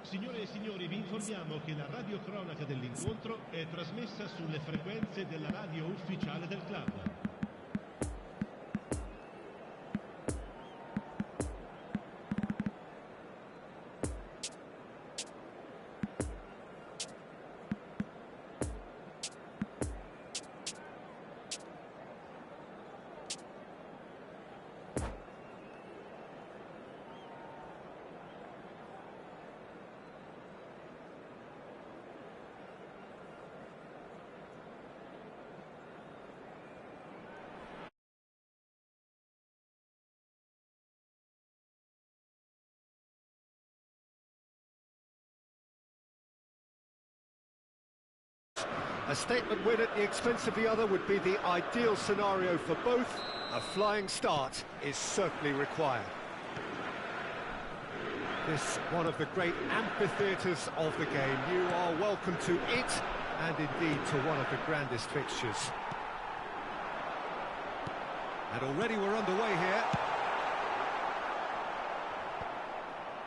Signore e signori, vi informiamo che la radiocronaca dell'incontro è trasmessa sulle frequenze della radio ufficiale del club. A statement win at the expense of the other would be the ideal scenario for both. A flying start is certainly required. This one of the great amphitheatres of the game. You are welcome to it, and indeed to one of the grandest fixtures. And already we're underway here.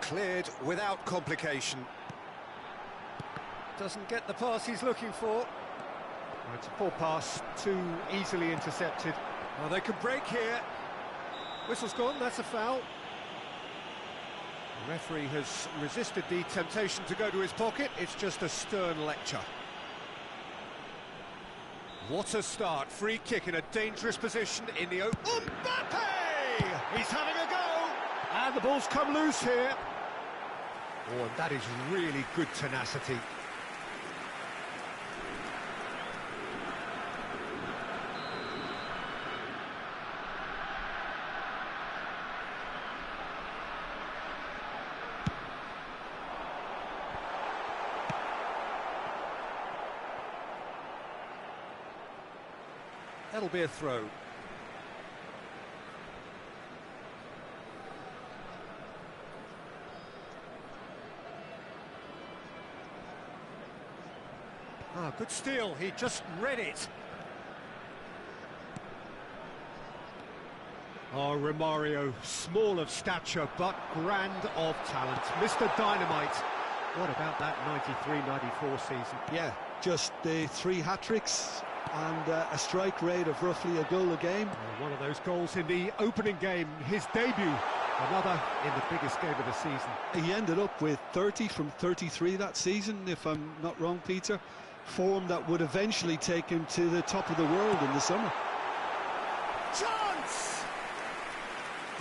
Cleared without complication. Doesn't get the pass he's looking for. Well, it's a poor pass, too easily intercepted. Well, they could break here. Whistle's gone, that's a foul. The referee has resisted the temptation to go to his pocket. It's just a stern lecture. What a start. Free kick in a dangerous position in the open. Mbappe! He's having a go! And the ball's come loose here. Oh, and that is really good tenacity. That'll be a throw. Ah, good steal. He just read it. Oh, Romario, small of stature, but grand of talent. Mr. Dynamite. What about that 93-94 season? Yeah, just the 3 hat-tricks and a strike rate of roughly a goal a game. One of those goals in the opening game, his debut. Another in the biggest game of the season. He ended up with 30 from 33 that season, if I'm not wrong, Peter. Form that would eventually take him to the top of the world in the summer. Chance!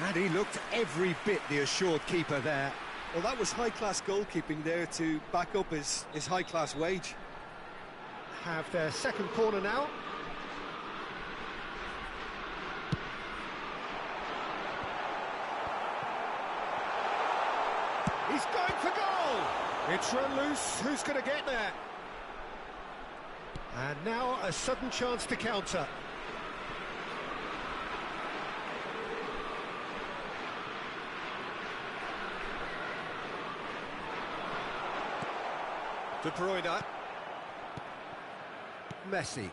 And he looked every bit the assured keeper there. Well, that was high-class goalkeeping there to back up his high-class wage. Have their second corner now. He's going for goal! It's run loose, who's going to get there? And now a sudden chance to counter. De Bruyne. Messi.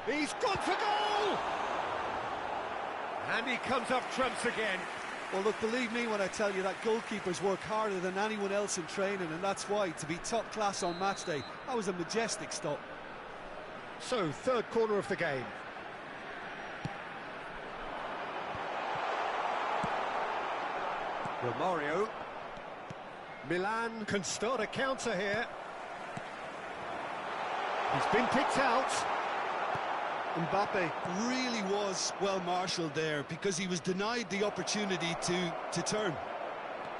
He's gone for goal! And he comes up trumps again. Well, look, believe me when I tell you that goalkeepers work harder than anyone else in training, and that's why, to be top class on match day, that was a majestic stop. So, third corner of the game. Romario. Milan can start a counter here. He's been picked out. Mbappe really was well marshalled there because he was denied the opportunity to turn.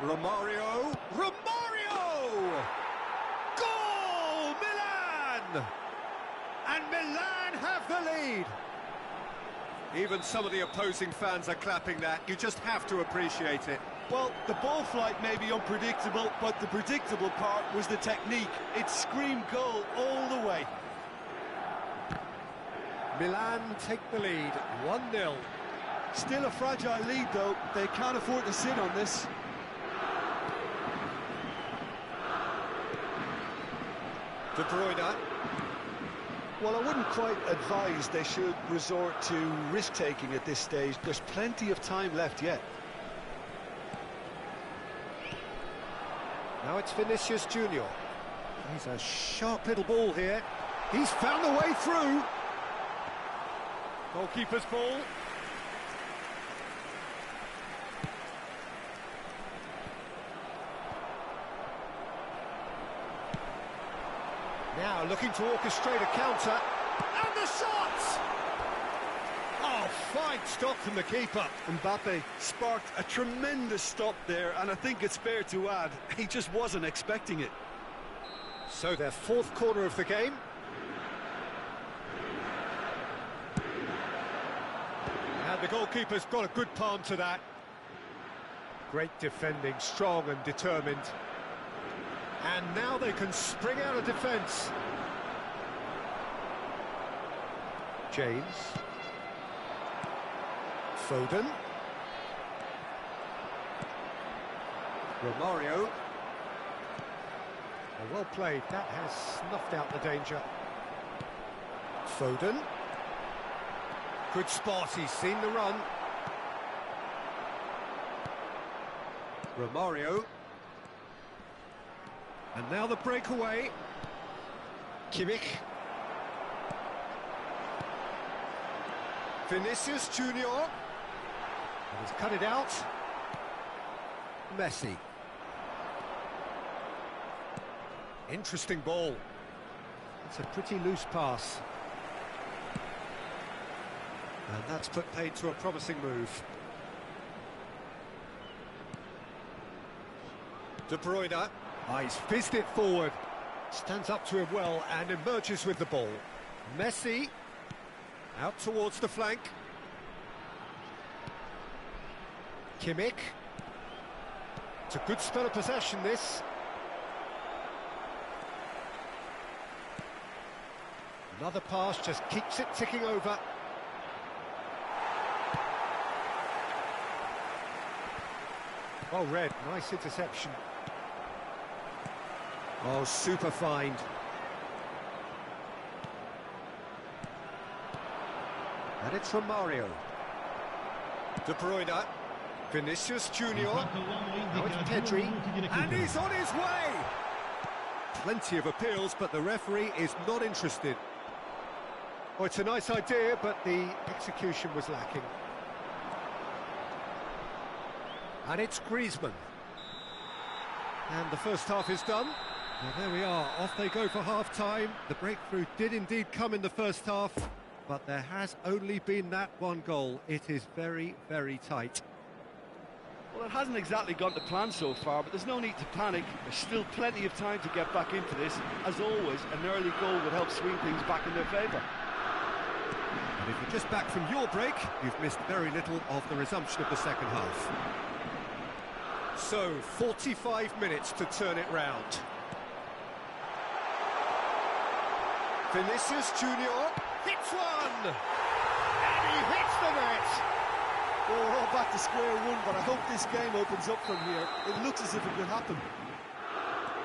Romario. Romario! Goal! Milan! And Milan have the lead. Even some of the opposing fans are clapping that. You just have to appreciate it. Well, the ball flight may be unpredictable, but the predictable part was the technique. It screamed goal all the way. Milan take the lead, 1-0. Still a fragile lead, though. They can't afford to sit on this. De Bruyne. Well, I wouldn't quite advise they should resort to risk-taking at this stage. There's plenty of time left yet. Now it's Vinicius Junior. He's a sharp little ball here. He's found the way through. Goalkeeper's ball. Now looking to orchestrate a counter. And the shot! Oh, fine stop from the keeper. Mbappe sparked a tremendous stop there, and I think it's fair to add, he just wasn't expecting it. So their fourth corner of the game. And the goalkeeper's got a good palm to that. Great defending, strong and determined. And now they can spring out of defence. James. Foden. Romario. Well played, that has snuffed out the danger. Foden. Good spot, he's seen the run. Romario. And now the breakaway. Kimmich. Vinicius Junior. And he's cut it out. Messi. Interesting ball. It's a pretty loose pass. And that's put paid to a promising move. De Bruyne. He's fizzed it forward. Stands up to him well and emerges with the ball. Messi. Out towards the flank. Kimmich. It's a good spell of possession, this. Another pass just keeps it ticking over. Oh, Red, nice interception. Oh, super find. And it's from Mario. De Bruyne. Vinicius Junior. Now it's Pedri. And he's on his way! Plenty of appeals, but the referee is not interested. Oh, it's a nice idea, but the execution was lacking. And it's Griezmann. And the first half is done. Well, there we are, off they go for half-time. The breakthrough did indeed come in the first half, but there has only been that one goal. It is very, very tight. Well, it hasn't exactly gone to plan so far, but there's no need to panic. There's still plenty of time to get back into this. As always, an early goal would help swing things back in their favour. And if you're just back from your break, you've missed very little of the resumption of the second half. So, 45 minutes to turn it round. Vinicius Junior hits one! And he hits the net! Well, we're all back to square one, but I hope this game opens up from here. It looks as if it could happen.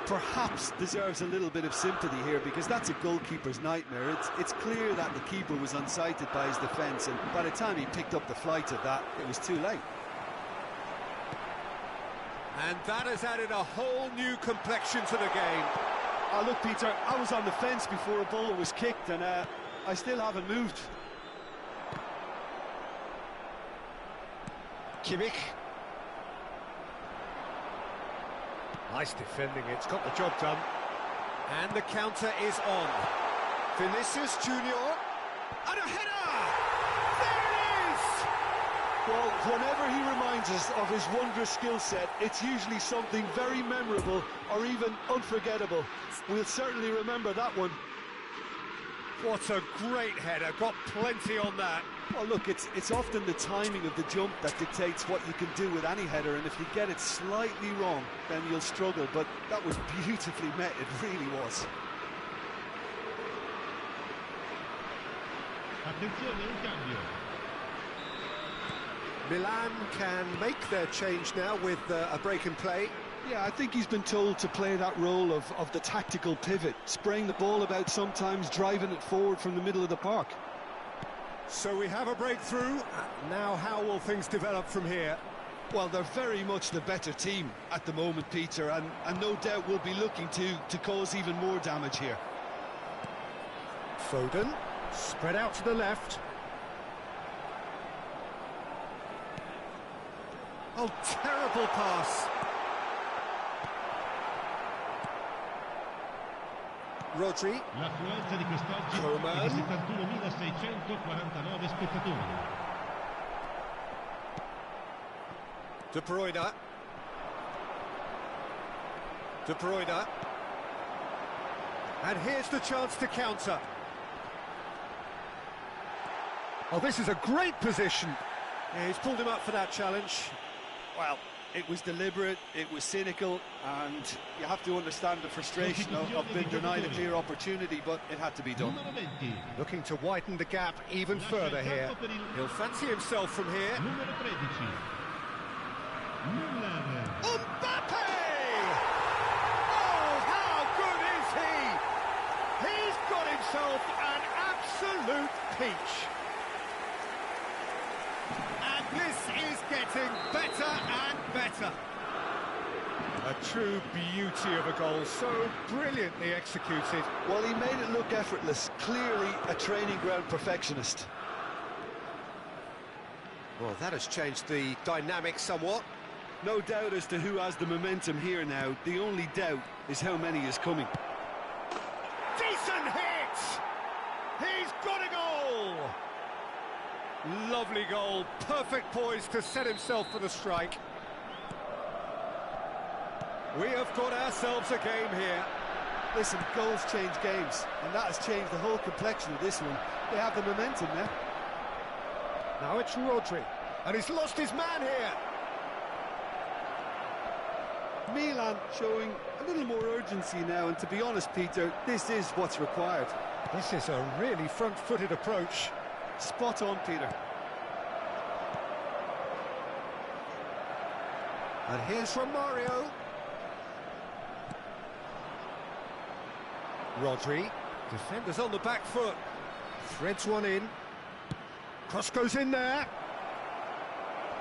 Perhaps deserves a little bit of sympathy here, because that's a goalkeeper's nightmare. It's clear that the keeper was unsighted by his defence, and by the time he picked up the flight of that, it was too late. And that has added a whole new complexion to the game. Oh, look, Peter, I was on the fence before a ball was kicked, and I still haven't moved. Kimmich. Nice defending, it's got the job done. And the counter is on. Vinicius Junior. And a header! There it is! Well, whenever he reminds us of his wondrous skill set, it's usually something very memorable or even unforgettable. We'll certainly remember that one. What a great header, got plenty on that. Well, look, it's often the timing of the jump that dictates what you can do with any header, and if you get it slightly wrong, then you'll struggle, but that was beautifully met, it really was. Attenzione, un cambio. Milan can make their change now with a break in play. Yeah, I think he's been told to play that role of the tactical pivot, spraying the ball about sometimes, driving it forward from the middle of the park. So we have a breakthrough. Now how will things develop from here? Well, they're very much the better team at the moment, Peter, and no doubt will be looking to cause even more damage here. Foden, spread out to the left. Oh, terrible pass. Rodri. L'affluenza di quest'oggi è di 71.649 spettatori. De Bruyne. De Bruyne. And here's the chance to counter. Oh, this is a great position. Yeah, he's pulled him up for that challenge. Well, it was deliberate, it was cynical, and you have to understand the frustration of being denied a clear opportunity, but it had to be done. Looking to widen the gap even further here. He'll fancy himself from here. Numero 13. Mbappe! Oh, how good is he? He's got himself an absolute peach. And this is getting better and better. A true beauty of a goal, so brilliantly executed. Well, he made it look effortless, clearly a training ground perfectionist. Well, that has changed the dynamic somewhat. No doubt as to who has the momentum here now. The only doubt is how many is coming. Decent hit! He's got a goal! Lovely goal, perfect poise to set himself for the strike. We have got ourselves a game here. Listen, goals change games, and that has changed the whole complexion of this one. They have the momentum now. Now it's Rodri, and he's lost his man here. Milan showing a little more urgency now, and to be honest, Peter, this is what's required. This is a really front-footed approach. Spot on, Peter. And here's Romario. Rodri, defenders on the back foot. Threads one in. Cross goes in there.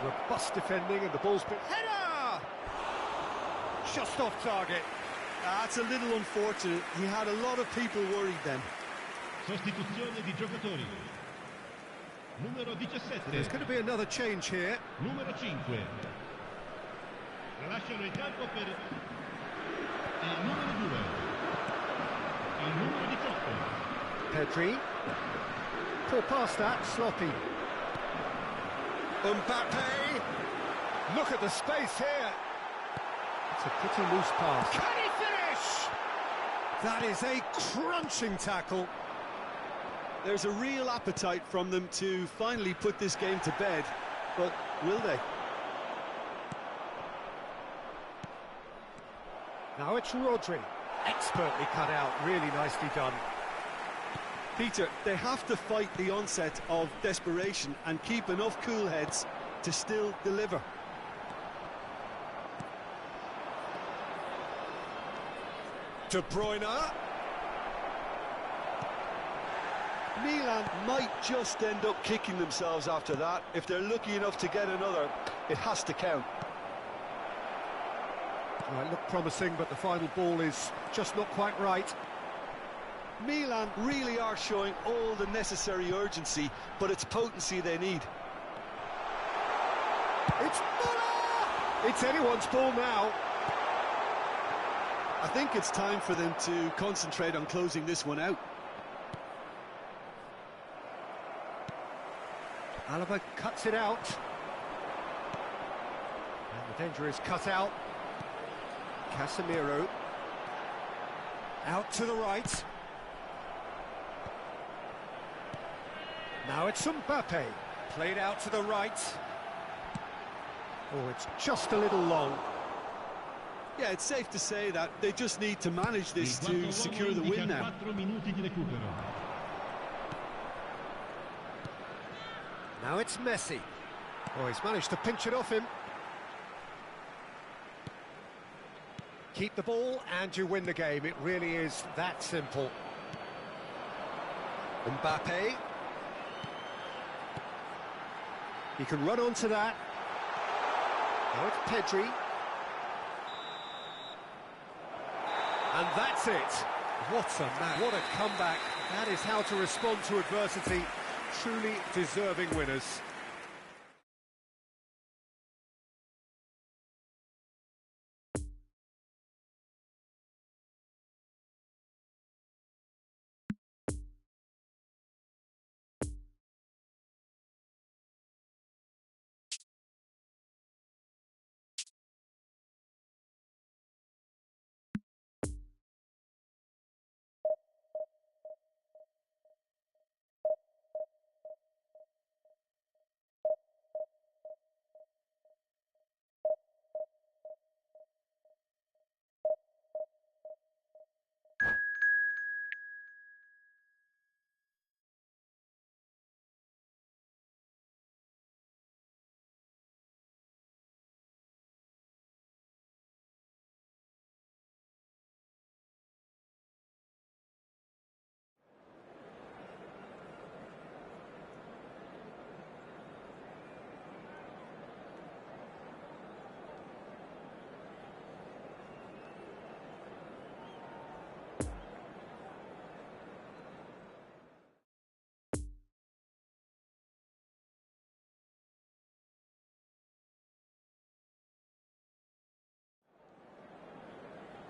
Robust defending, and the ball's been... Header! Just off target. That's a little unfortunate. He had a lot of people worried then. Sostituzione di giocatori. Numero 17. There's going to be another change here. Numero 5. Lasciano il campo per il numero 2. Il numero 18. Pedri. Poor pass that, sloppy. Mbappe. Look at the space here. It's a pretty loose pass. Can he finish? That is a crunching tackle. There's a real appetite from them to finally put this game to bed, but will they? Now it's Rodri. Expertly cut out, really nicely done. Peter, they have to fight the onset of desperation and keep enough cool heads to still deliver. De Bruyne. Milan might just end up kicking themselves after that. If they're lucky enough to get another, it has to count. Well, it looked promising, but the final ball is just not quite right. Milan really are showing all the necessary urgency, but it's potency they need. It's Muller! It's anyone's ball now. I think it's time for them to concentrate on closing this one out. Alaba cuts it out. And the danger is cut out. Casemiro. Out to the right. Now it's Mbappe. Played out to the right. Oh, it's just a little long. Yeah, it's safe to say that they just need to manage this to secure the win now. Now it's Messi. Oh, he's managed to pinch it off him. Keep the ball and you win the game. It really is that simple. Mbappe. He can run onto that. Now it's Pedri. And that's it. What a match. What a comeback. That is how to respond to adversity. Truly deserving winners.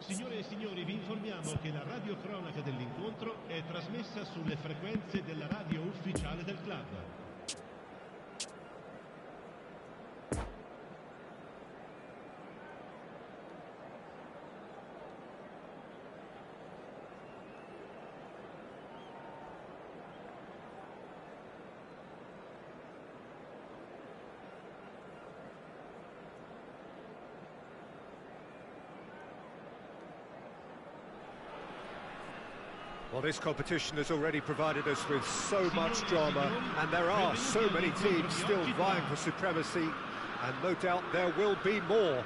Signore e signori, vi informiamo che la radiocronaca dell'incontro è trasmessa sulle frequenze della radio ufficiale del club. Well, this competition has already provided us with so much drama, and there are so many teams still vying for supremacy, and no doubt there will be more.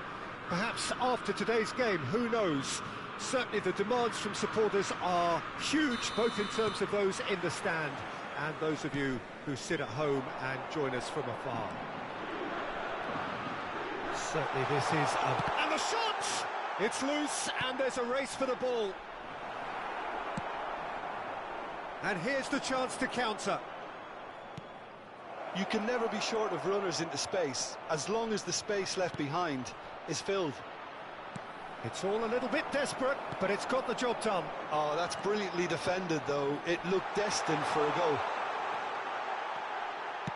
Perhaps after today's game, who knows? Certainly the demands from supporters are huge, both in terms of those in the stand and those of you who sit at home and join us from afar. Certainly this is a... And the shot! It's loose, and there's a race for the ball. And here's the chance to counter. You can never be short of runners into space, as long as the space left behind is filled. It's all a little bit desperate, but it's got the job done. Oh, that's brilliantly defended, though. It looked destined for a goal.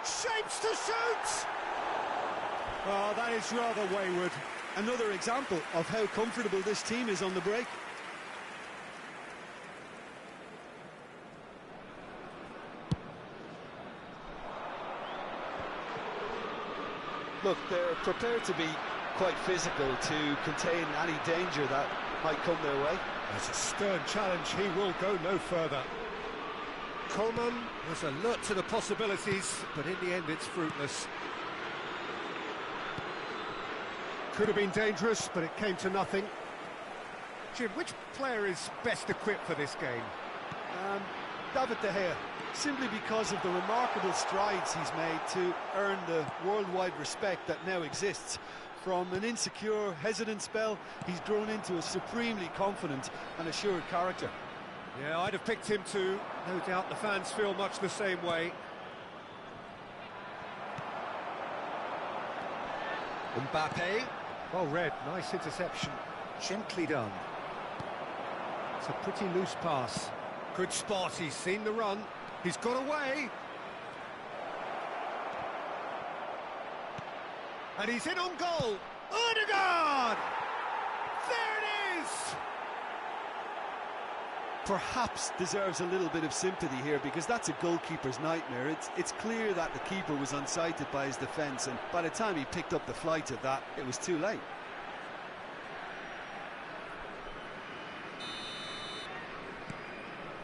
Shapes to shoot! Oh, that is rather wayward. Another example of how comfortable this team is on the break. Look, they're prepared to be quite physical to contain any danger that might come their way. As a stern challenge, he will go no further. Coleman was alert to the possibilities, but in the end it's fruitless. Could have been dangerous, but it came to nothing. Jim, which player is best equipped for this game? David De Gea, simply because of the remarkable strides he's made to earn the worldwide respect that now exists. From an insecure, hesitant spell, he's grown into a supremely confident and assured character. Yeah, I'd have picked him too. No doubt the fans feel much the same way. Mbappe. Well read, nice interception. Gently done. It's a pretty loose pass. Good spot, he's seen the run. He's got away. And he's in on goal. Odegaard! There it is! Perhaps deserves a little bit of sympathy here, because that's a goalkeeper's nightmare. It's clear that the keeper was unsighted by his defence, and by the time he picked up the flight of that, it was too late.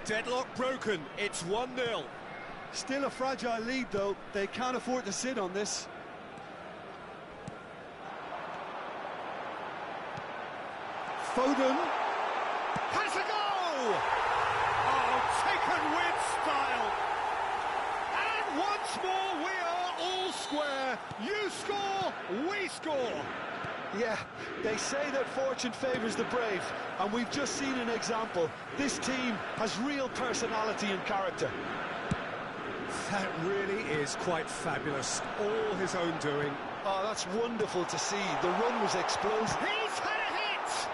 Deadlock broken, it's 1-0. Still a fragile lead, though. They can't afford to sit on this. Foden has a go! Oh, taken with style. And once more we are all square. You score, we score. Yeah, they say that fortune favours the brave, and we've just seen an example. This team has real personality and character. That really is quite fabulous. All his own doing. Oh, that's wonderful to see. The run was explosive. He's had a hit!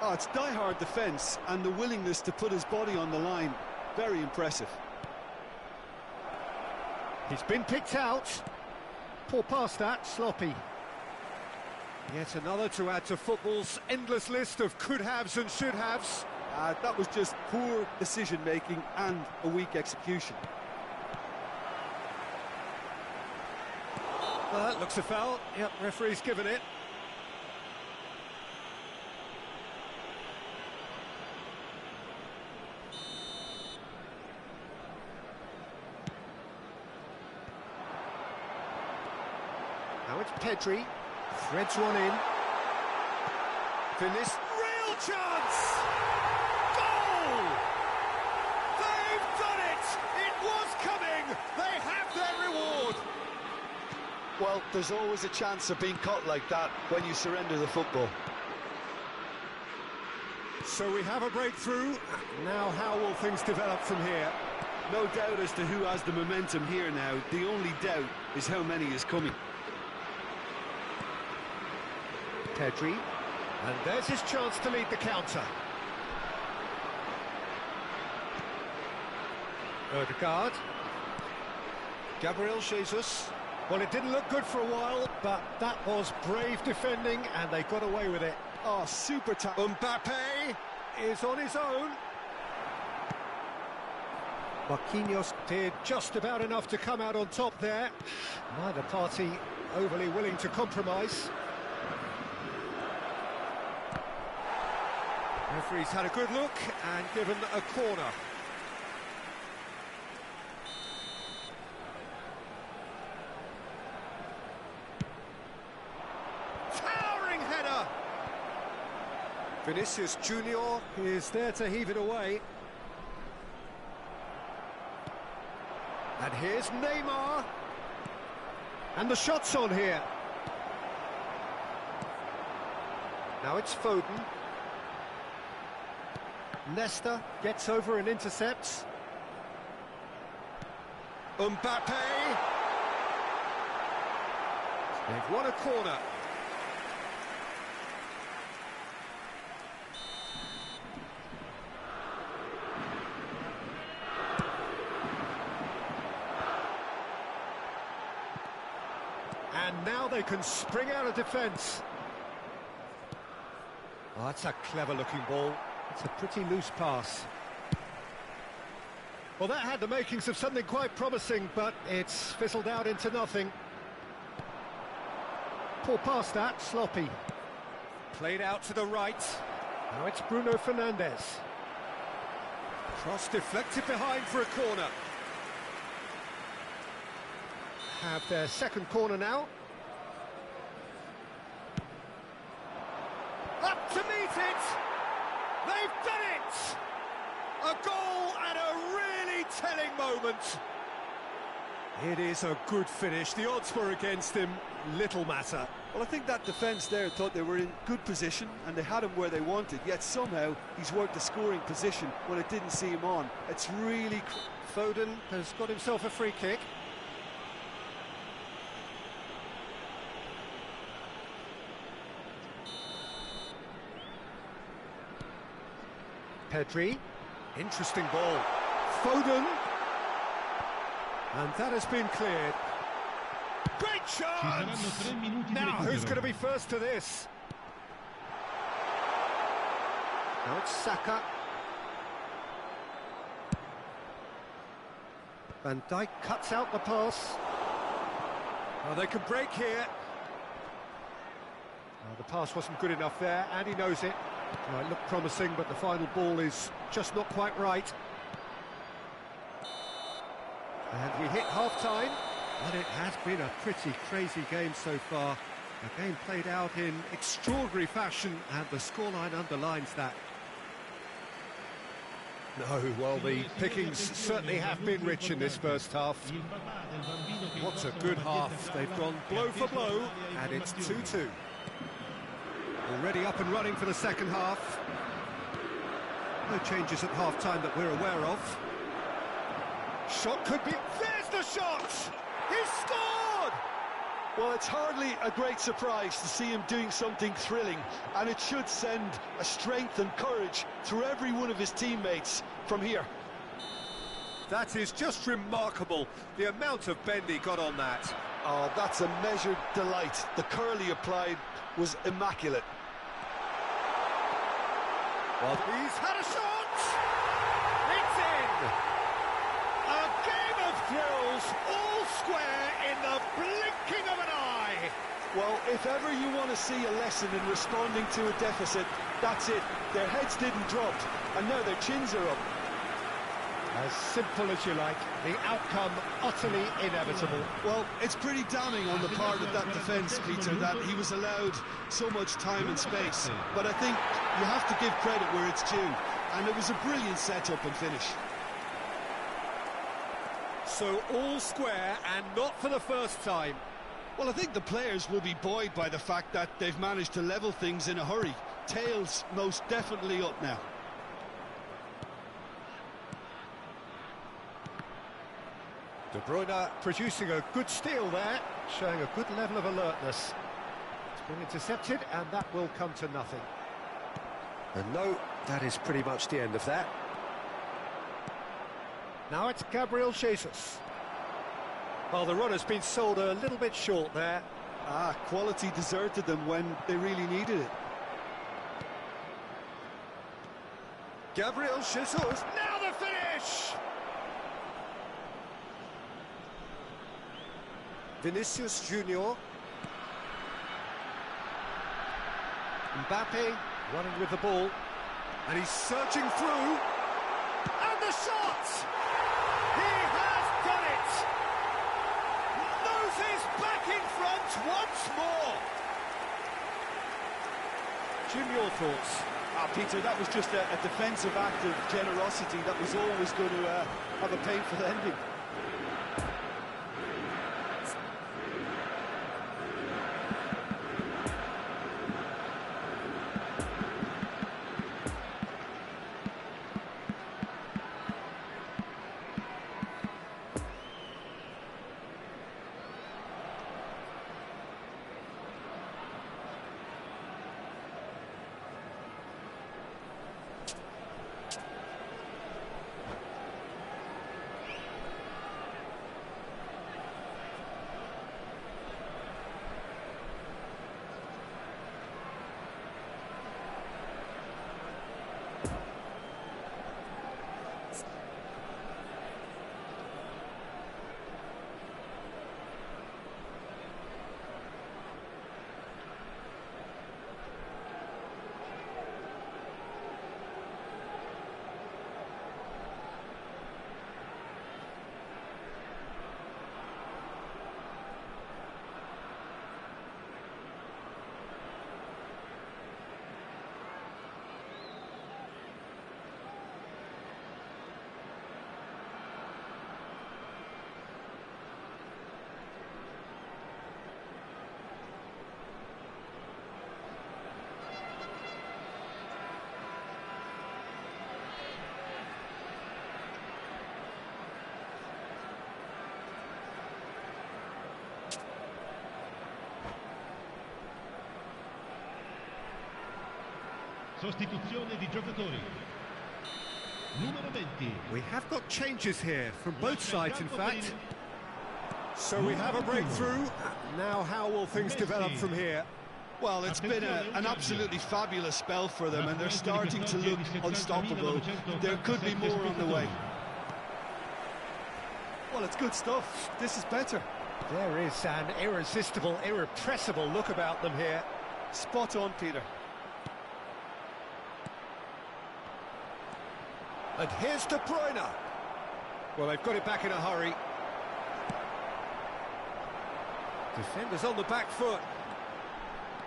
Oh, it's die-hard defence and the willingness to put his body on the line. Very impressive. He's been picked out. Poor pass that, sloppy. Yet another to add to football's endless list of could-haves and should-haves. That was just poor decision-making and a weak execution. Looks a foul. Yep, referee's given it. Now it's Pedri. Threads one in. Finish. Real chance! Goal! They've done it! It was coming! They have their reward! Well, there's always a chance of being caught like that when you surrender the football. So we have a breakthrough. Now how will things develop from here? No doubt as to who has the momentum here now. The only doubt is how many is coming. Pedri, and there's his chance to lead the counter. Odegaard. Gabriel Jesus. Well, it didn't look good for a while, but that was brave defending, and they got away with it. Oh, super tap. Mbappe is on his own. Marquinhos did just about enough to come out on top there. Neither party overly willing to compromise. Referee's had a good look and given a corner. Towering header! Vinicius Junior is there to heave it away. And here's Neymar. And the shot's on here. Now it's Foden. Nesta gets over and intercepts. Mbappe! They've won a corner. And now they can spring out of defence. Oh, that's a clever-looking ball. It's a pretty loose pass. Well, that had the makings of something quite promising, but it's fizzled out into nothing. Poor pass that, sloppy. Played out to the right. Now it's Bruno Fernandes. Cross deflected behind for a corner. Have their second corner now. Up to meet it! They've done it! A goal and a really telling moment. It is a good finish. The odds were against him. Little matter. Well, I think that defence there thought they were in good position and they had him where they wanted, yet somehow he's worked a scoring position when it didn't see him on. It's really... Foden has got himself a free kick. Pedri. Interesting ball. Foden. And that has been cleared. Great chance! Now, who's going to be first to this? Now it's Saka. Van Dijk cuts out the pass. Oh, they can break here. Oh, the pass wasn't good enough there, and he knows it. Oh, it looked promising, but the final ball is just not quite right. And we hit half-time, but it has been a pretty crazy game so far. A game played out in extraordinary fashion, and the scoreline underlines that. No, well, the pickings certainly have been rich in this first half. What a good half. They've gone blow for blow, and it's 2-2. Already up and running for the second half. No changes at half-time that we're aware of. Shot could be... There's the shot! He's scored! Well, it's hardly a great surprise to see him doing something thrilling, and it should send a strength and courage through every one of his teammates from here. That is just remarkable, the amount of bend he got on that. Oh, that's a measured delight. The curl he applied was immaculate. Well, he's had a shot! It's in! A game of thrills, all square in the blinking of an eye! Well, if ever you want to see a lesson in responding to a deficit, that's it. Their heads didn't drop, and now their chins are up. As simple as you like, the outcome utterly inevitable. Well, it's pretty damning on the part of that defence, Peter, that he was allowed so much time and space. But I think you have to give credit where it's due, and it was a brilliant setup and finish. So all square, and not for the first time. Well, I think the players will be buoyed by the fact that they've managed to level things in a hurry. Tails most definitely up now. De Bruyne producing a good steal there, showing a good level of alertness. It's been intercepted, and that will come to nothing. And no, that is pretty much the end of that. Now it's Gabriel Jesus. Well, the run has been sold a little bit short there. Quality deserted them when they really needed it. Gabriel Jesus, now the finish! Vinicius Junior. Mbappe running with the ball, and he's surging through, and the shot! He has done it! Moses back in front once more! Jim, your thoughts? Peter, that was just a defensive act of generosity that was always going to have a painful ending. Sostituzione di giocatori. Numero 20. We have got changes here from both sides, in fact. So we have a breakthrough. Now how will things develop from here? Well, it's been an absolutely fabulous spell for them, and they're starting to look unstoppable. There could be more on the way. Well, it's good stuff. This is better. There is an irresistible, irrepressible look about them here. Spot on, Peter. And here's De Bruyne. Well, they've got it back in a hurry. Defenders on the back foot.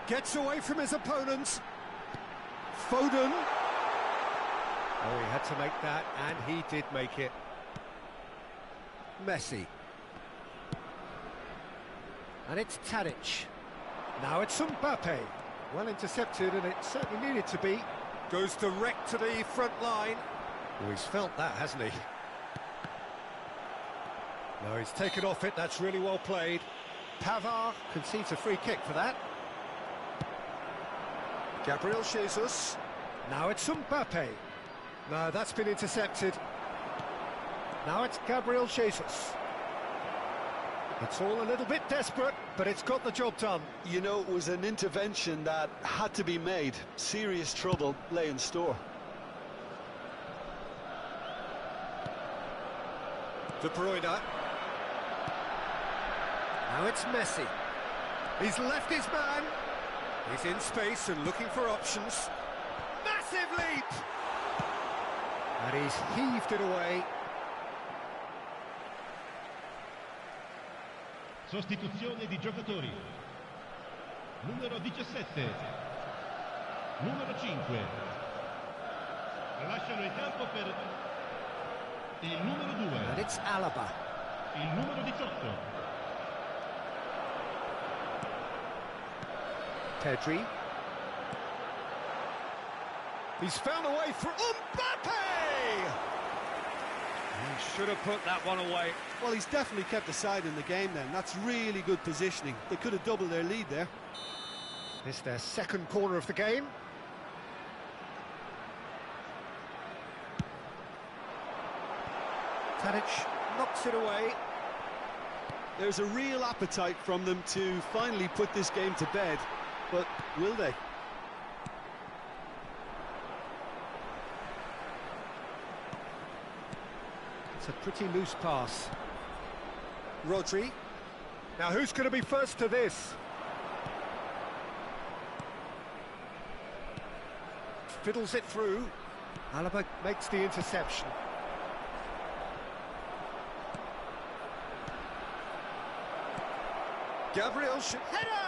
Gets away from his opponents. Foden. Oh, he had to make that, and he did make it. Messi. And it's Tadic. Now it's Mbappe. Well intercepted, and it certainly needed to be. Goes direct to the front line. Oh, he's felt that, hasn't he? No, he's taken off it. That's really well played. Pavard concedes a free kick for that. Gabriel Jesus. Now it's Mbappe. No, that's been intercepted. Now it's Gabriel Jesus. It's all a little bit desperate, but it's got the job done. You know, it was an intervention that had to be made. Serious trouble lay in store. De Bruyne. Now it's Messi. He's left his man. He's in space and looking for options. Massive leap! And he's heaved it away. Sostituzione di giocatori. Numero 17. Numero 5. Lasciano il campo per il numero 2. And it's Alaba. Il numero 18. Pedri. He's found a way for Mbappe! He should have put that one away. Well, he's definitely kept the side in the game then. That's really good positioning. They could have doubled their lead there. It's their second corner of the game. Tadic knocks it away. There's a real appetite from them to finally put this game to bed, but will they? It's a pretty loose pass. Rodri. Now who's going to be first to this? Fiddles it through. Alaba makes the interception. Gabriel header!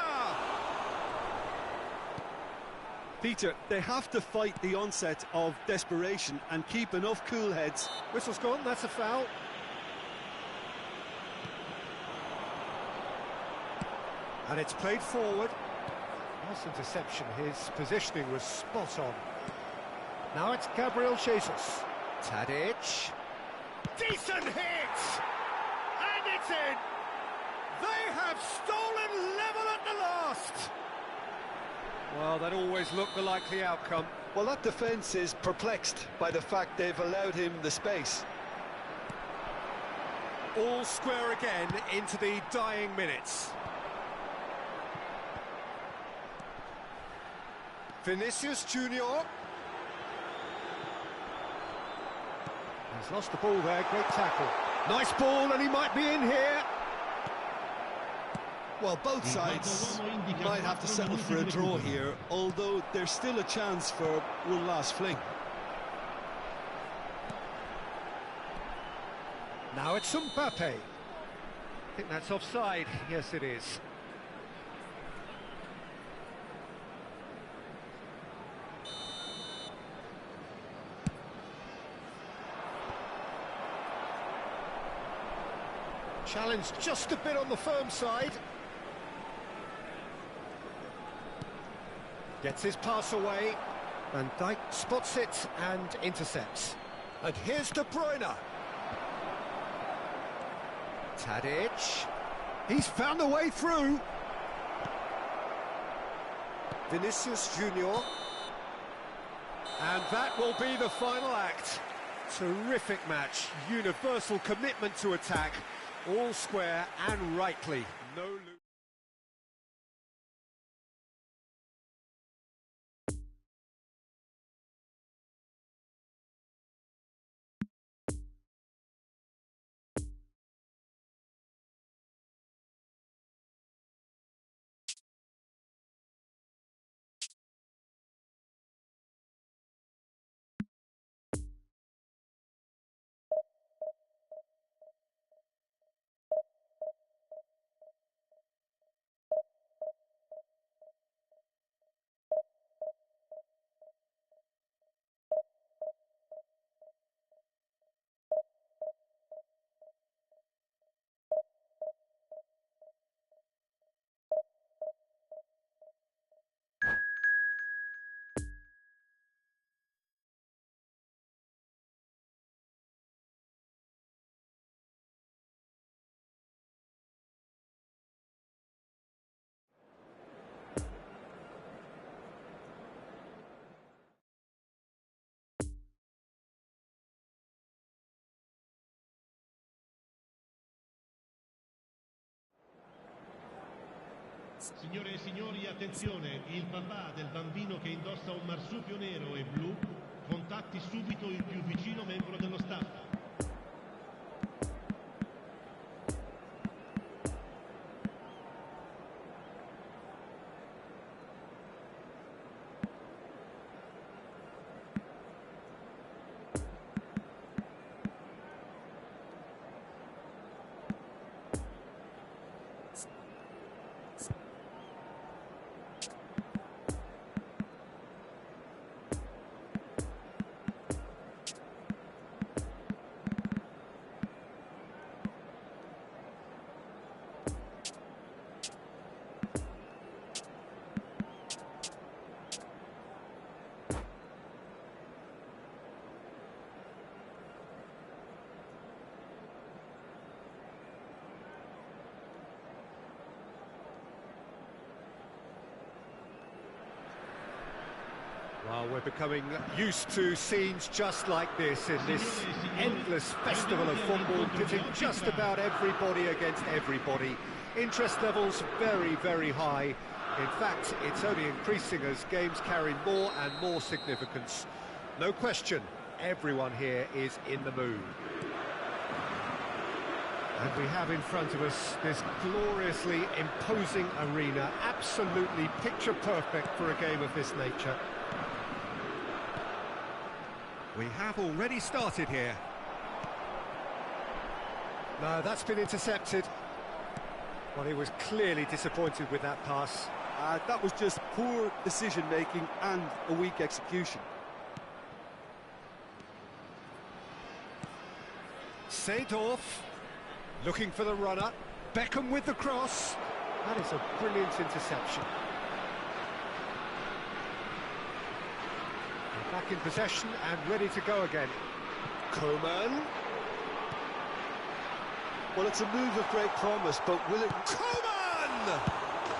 Peter, they have to fight the onset of desperation and keep enough cool heads. Whistle's gone, that's a foul. And it's played forward. Nice interception, his positioning was spot on. Now it's Gabriel Jesus. Tadic. Decent hit! And it's in! They have stolen level at the last! Well, that always looked the likely outcome. Well, that defence is perplexed by the fact they've allowed him the space. All square again into the dying minutes. Vinicius Junior. He's lost the ball there, great tackle. Nice ball, and he might be in here. Well, both sides might have to settle for a draw here, although there's still a chance for one last fling. Now it's Mbappe. I think that's offside. Yes, it is. Challenge just a bit on the firm side. Gets his pass away. Van Dijk spots it and intercepts. And here's De Bruyne. Tadic. He's found a way through. Vinicius Junior. And that will be the final act. Terrific match. Universal commitment to attack. All square and rightly. No lose. Signore e signori, attenzione, il papà del bambino che indossa un marsupio nero e blu contatti subito il più vicino membro dello staff. Well, we're becoming used to scenes just like this in this endless festival of football, pitting just about everybody against everybody. Interest levels very, very high. In fact, it's only increasing as games carry more and more significance. No question, everyone here is in the mood. And we have in front of us this gloriously imposing arena, absolutely picture perfect for a game of this nature. We have already started here. No, that's been intercepted. Well, he was clearly disappointed with that pass. That was just poor decision-making and a weak execution. Seedorf looking for the runner. Beckham with the cross. That is a brilliant interception. Back in possession and ready to go again. Coman. Well, it's a move of great promise, but will it... Coman!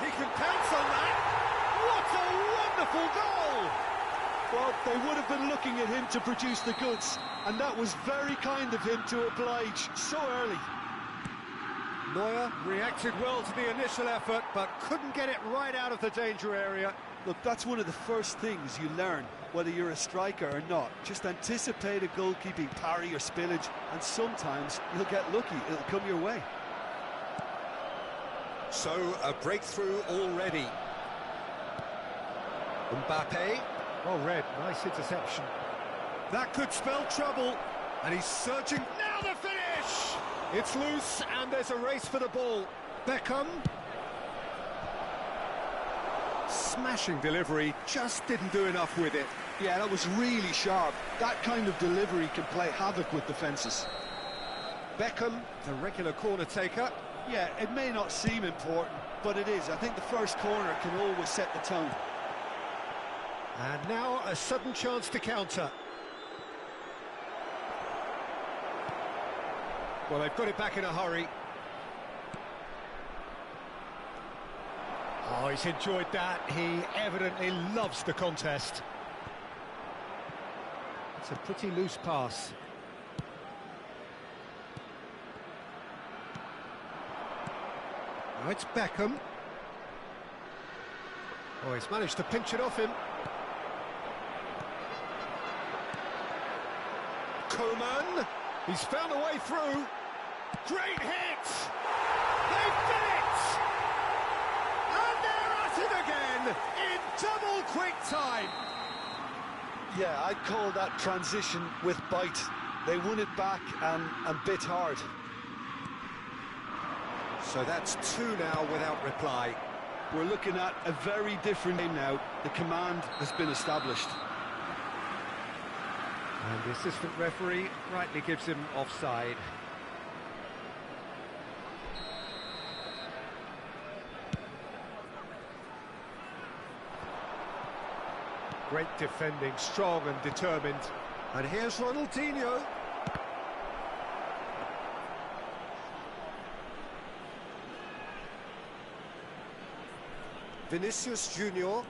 He can pounce on that. What a wonderful goal! Well, they would have been looking at him to produce the goods, and that was very kind of him to oblige so early. Neuer reacted well to the initial effort, but couldn't get it right out of the danger area. Look, that's one of the first things you learn, whether you're a striker or not. Just anticipate a goalkeeping parry or spillage, and sometimes you'll get lucky, it'll come your way. So, a breakthrough already. Mbappe. Well read, nice interception. That could spell trouble, and he's searching. Now the finish! It's loose, and there's a race for the ball. Beckham. Smashing delivery, just didn't do enough with it. Yeah, that was really sharp. That kind of delivery can play havoc with defences. Beckham, the regular corner taker. Yeah, it may not seem important, but it is. I think the first corner can always set the tone. And now a sudden chance to counter. Well, they've got it back in a hurry. Oh, he's enjoyed that. He evidently loves the contest. It's a pretty loose pass. Now it's Beckham. Oh, he's managed to pinch it off him. Coman. He's found a way through. Great hit! They've done it! And they're at it again in double quick time. Yeah, I'd call that transition with bite. They won it back and bit hard. So that's two now without reply. We're looking at a very different game now. The command has been established. And the assistant referee rightly gives him offside. Great defending, strong and determined. And here's Ronaldinho. Vinicius Junior.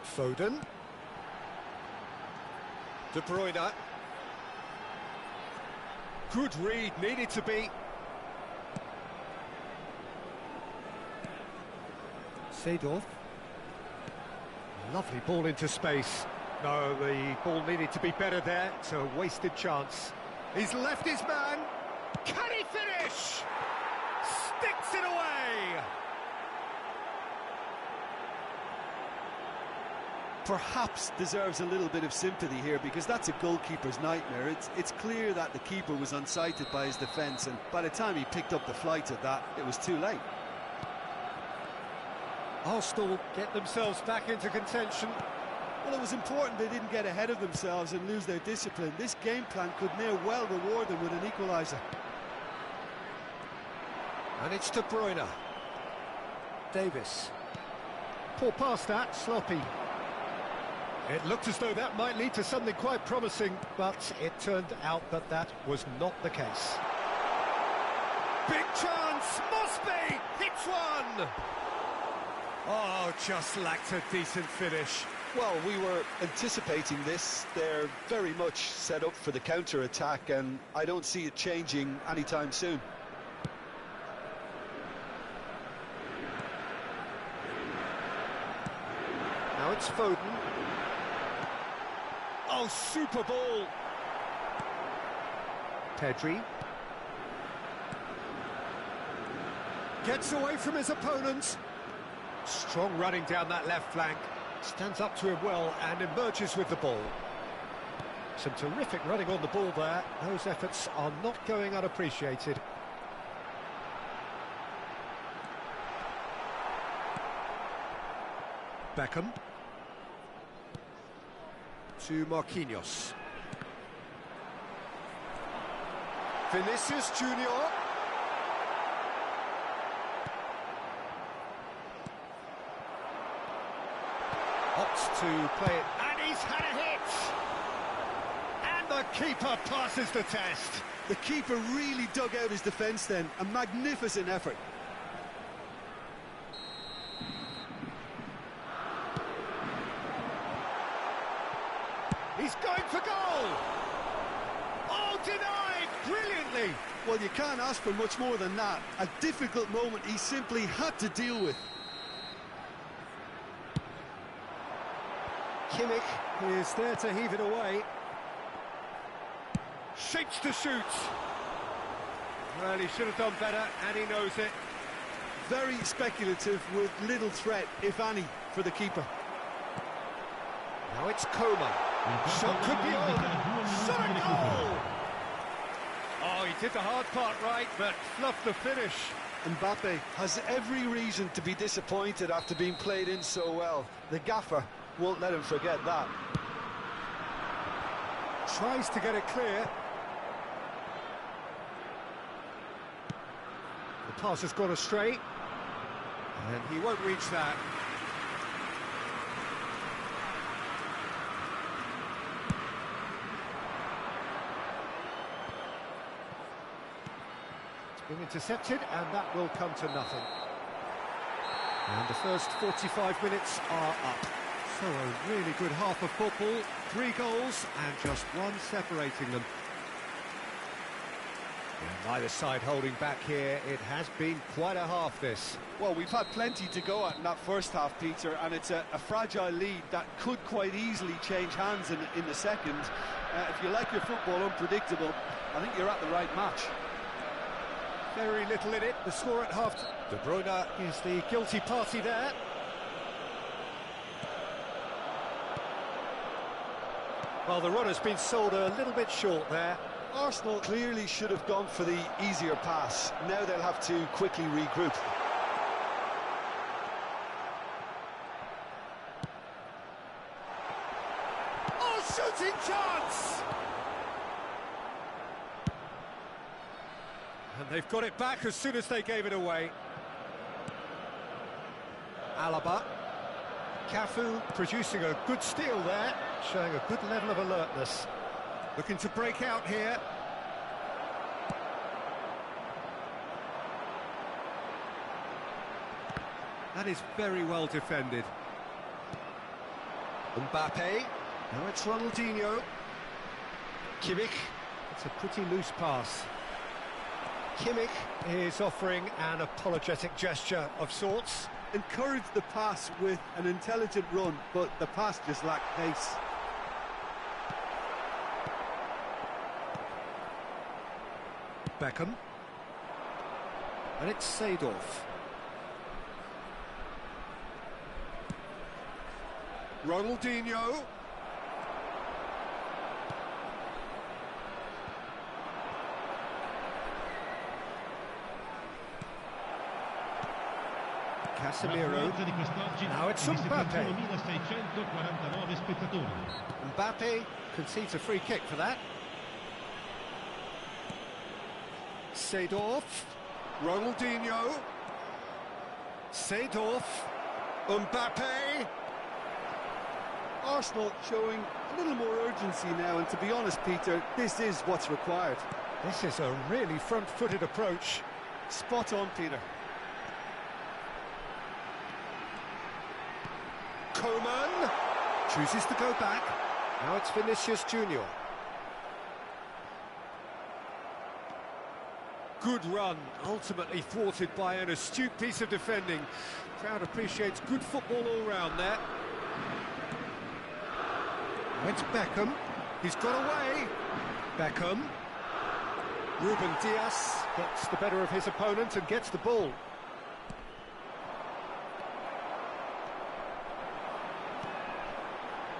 Foden. De Bruyne. Good read, needed to be. Seedorf. Lovely ball into space. No, the ball needed to be better there. It's a wasted chance. He's left his man. Can he finish? Sticks it away. Perhaps deserves a little bit of sympathy here, because that's a goalkeeper's nightmare. It's clear that the keeper was unsighted by his defence, and by the time he picked up the flight of that, it was too late. Arsenal get themselves back into contention. Well, it was important they didn't get ahead of themselves and lose their discipline. This game plan could now well reward them with an equaliser. And it's De Bruyne. Davis. Poor pass that, sloppy. It looked as though that might lead to something quite promising, but it turned out that that was not the case. Big chance, must be, hits one! Oh, just lacked a decent finish. Well, we were anticipating this. They're very much set up for the counter-attack, and I don't see it changing anytime soon. Now it's Foden. Oh, super ball. Pedri. Gets away from his opponents. Strong running down that left flank. Stands up to him well and emerges with the ball. Some terrific running on the ball there. Those efforts are not going unappreciated. Beckham. To Marquinhos. Vinicius Junior. Opts to play it, and he's had a hit! And the keeper passes the test. The keeper really dug out his defence then. A magnificent effort. He's going for goal! Oh, denied! Brilliantly! Well, you can't ask for much more than that. A difficult moment he simply had to deal with. Kimmich is there to heave it away. Shapes to shoot. Well, he should have done better, and he knows it. Very speculative, with little threat, if any, for the keeper. Now it's Coman. Shot could be on. Shot a goal! Oh, he did the hard part right, but fluffed the finish. Mbappe has every reason to be disappointed after being played in so well. The gaffer won't let him forget that. Tries to get it clear. The pass has gone astray, and he won't reach that. It's been intercepted, and that will come to nothing. And the first 45 minutes are up. So a really good half of football, 3 goals and just one separating them. And neither side holding back here. It has been quite a half, this. Well, we've had plenty to go at in that first half, Peter, and it's a fragile lead that could quite easily change hands in the second. If you like your football unpredictable, I think you're at the right match. Very little in it. The score at half. De Bruyne is the guilty party there. Well, the run has been sold a little bit short there. Arsenal clearly should have gone for the easier pass. Now they'll have to quickly regroup. Oh, shooting chance! And they've got it back as soon as they gave it away. Alaba. Cafu producing a good steal there, showing a good level of alertness. Looking to break out here. That is very well defended. Mbappe. Now it's Ronaldinho. Kimmich. It's a pretty loose pass. Kimmich is offering an apologetic gesture of sorts. encouraged the pass with an intelligent run, but the pass just lacked pace. Beckham. And it's Seedorf. Ronaldinho. Casemiro. Now it's Mbappe. 1649 spettatori. Mbappe concedes a free kick for that. Seedorf. Ronaldinho. Seedorf. Mbappe. Arsenal showing a little more urgency now, and to be honest, Peter, this is what's required. This is a really front-footed approach. Spot on, Peter. Coman chooses to go back. Now it's Vinicius Junior. Good run, ultimately thwarted by an astute piece of defending. Crowd appreciates good football all round there. Went to Beckham. He's got away. Beckham. Ruben Dias gets the better of his opponent and gets the ball.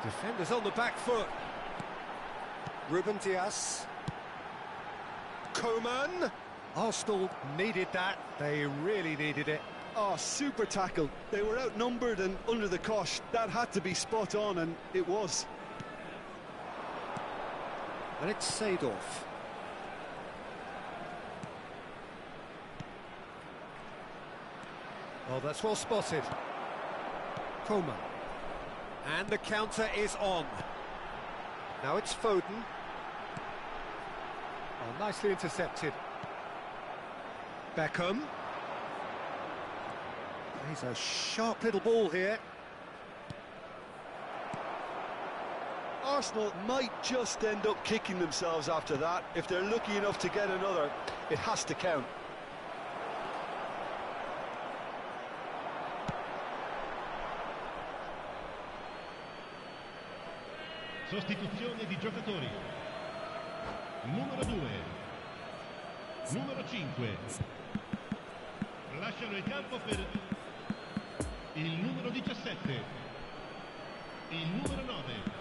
Defenders on the back foot. Ruben Dias. Coman. Arsenal needed that. They really needed it. Oh, super tackle. They were outnumbered and under the cosh. That had to be spot on, and it was. And it's Seedorf. Oh, that's well spotted. Coman. And the counter is on. Now it's Foden. Oh, nicely intercepted. Beckham. He's a sharp little ball here. Arsenal might just end up kicking themselves after that. If they're lucky enough to get another, it has to count. Sostituzione di giocatori. Numero 2. Numero 5. Lasciano il campo per il numero 17. Il numero 9.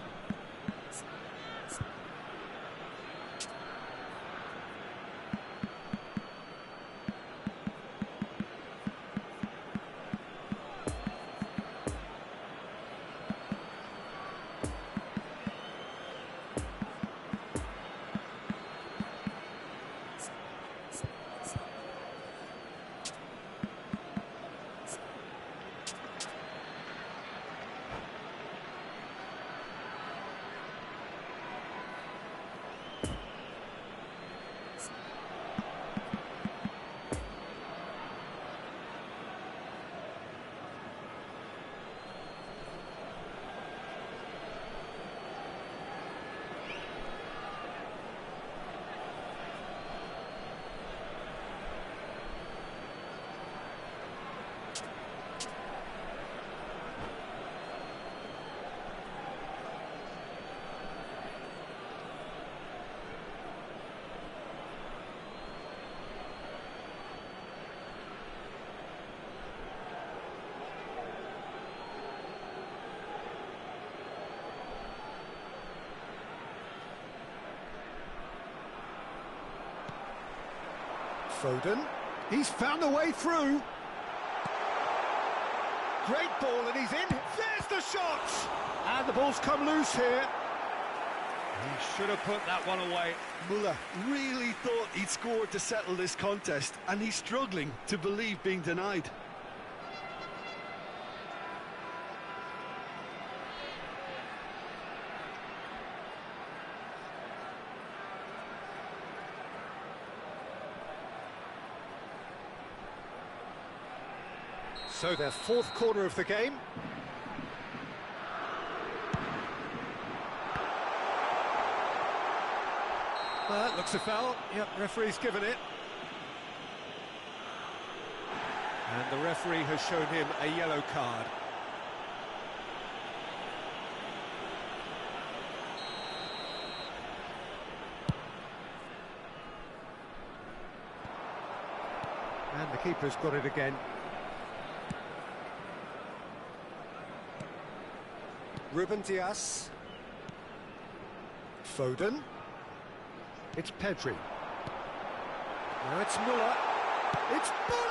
Foden. He's found a way through. Great ball, and he's in. There's the shot! And the ball's come loose here. He should have put that one away. Muller really thought he'd scored to settle this contest, and he's struggling to believe being denied. So their fourth corner of the game. Looks a foul. Yep, referee's given it. And the referee has shown him a yellow card. And the keeper's got it again. Ruben Dias. Foden. It's Pedri. Now it's Muller. It's Muller!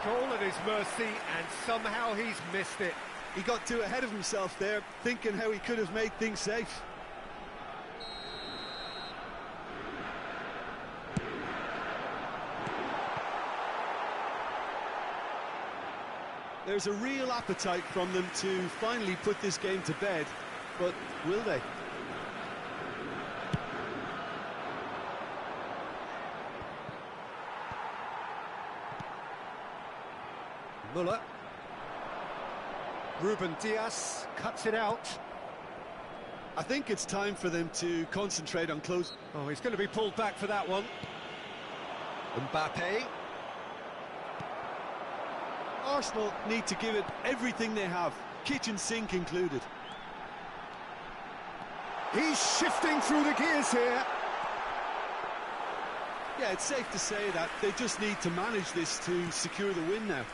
Goal at his mercy, and somehow he's missed it. He got too ahead of himself there, thinking how he could have made things safe. There's a real appetite from them to finally put this game to bed, but will they? Muller. Ruben Dias cuts it out. I think it's time for them to concentrate on close. Oh, he's going to be pulled back for that one. Mbappe. Arsenal need to give it everything they have, kitchen sink included. He's shifting through the gears here. Yeah, it's safe to say that they just need to manage this to secure the win now.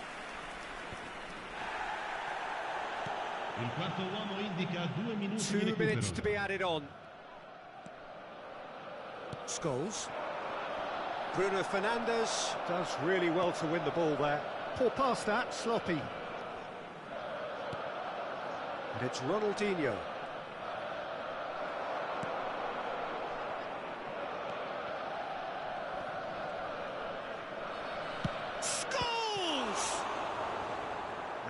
Il quarto uomo indica 2 minuti 2 di recupero. minutes to be added on. Scholes. Bruno Fernandes does really well to win the ball there. Poor pass that, sloppy. And it's Ronaldinho. Scholes!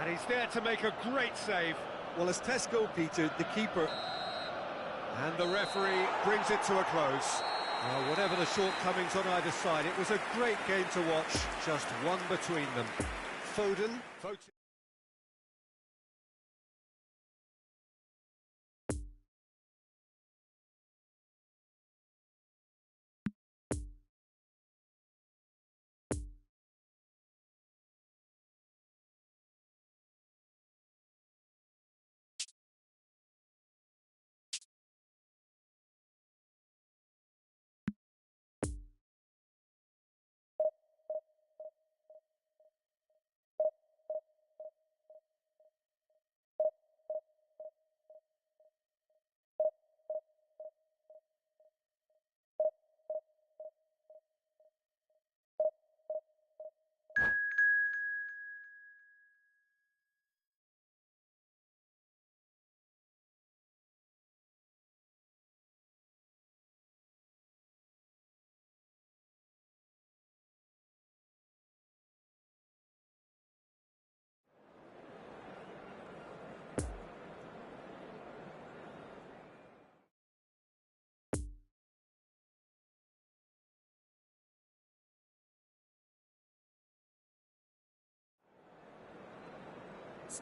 And he's there to make a great save. Well, as Tesco, Peter, the keeper. And the referee brings it to a close. Well, whatever the shortcomings on either side, it was a great game to watch, just one between them. Foden.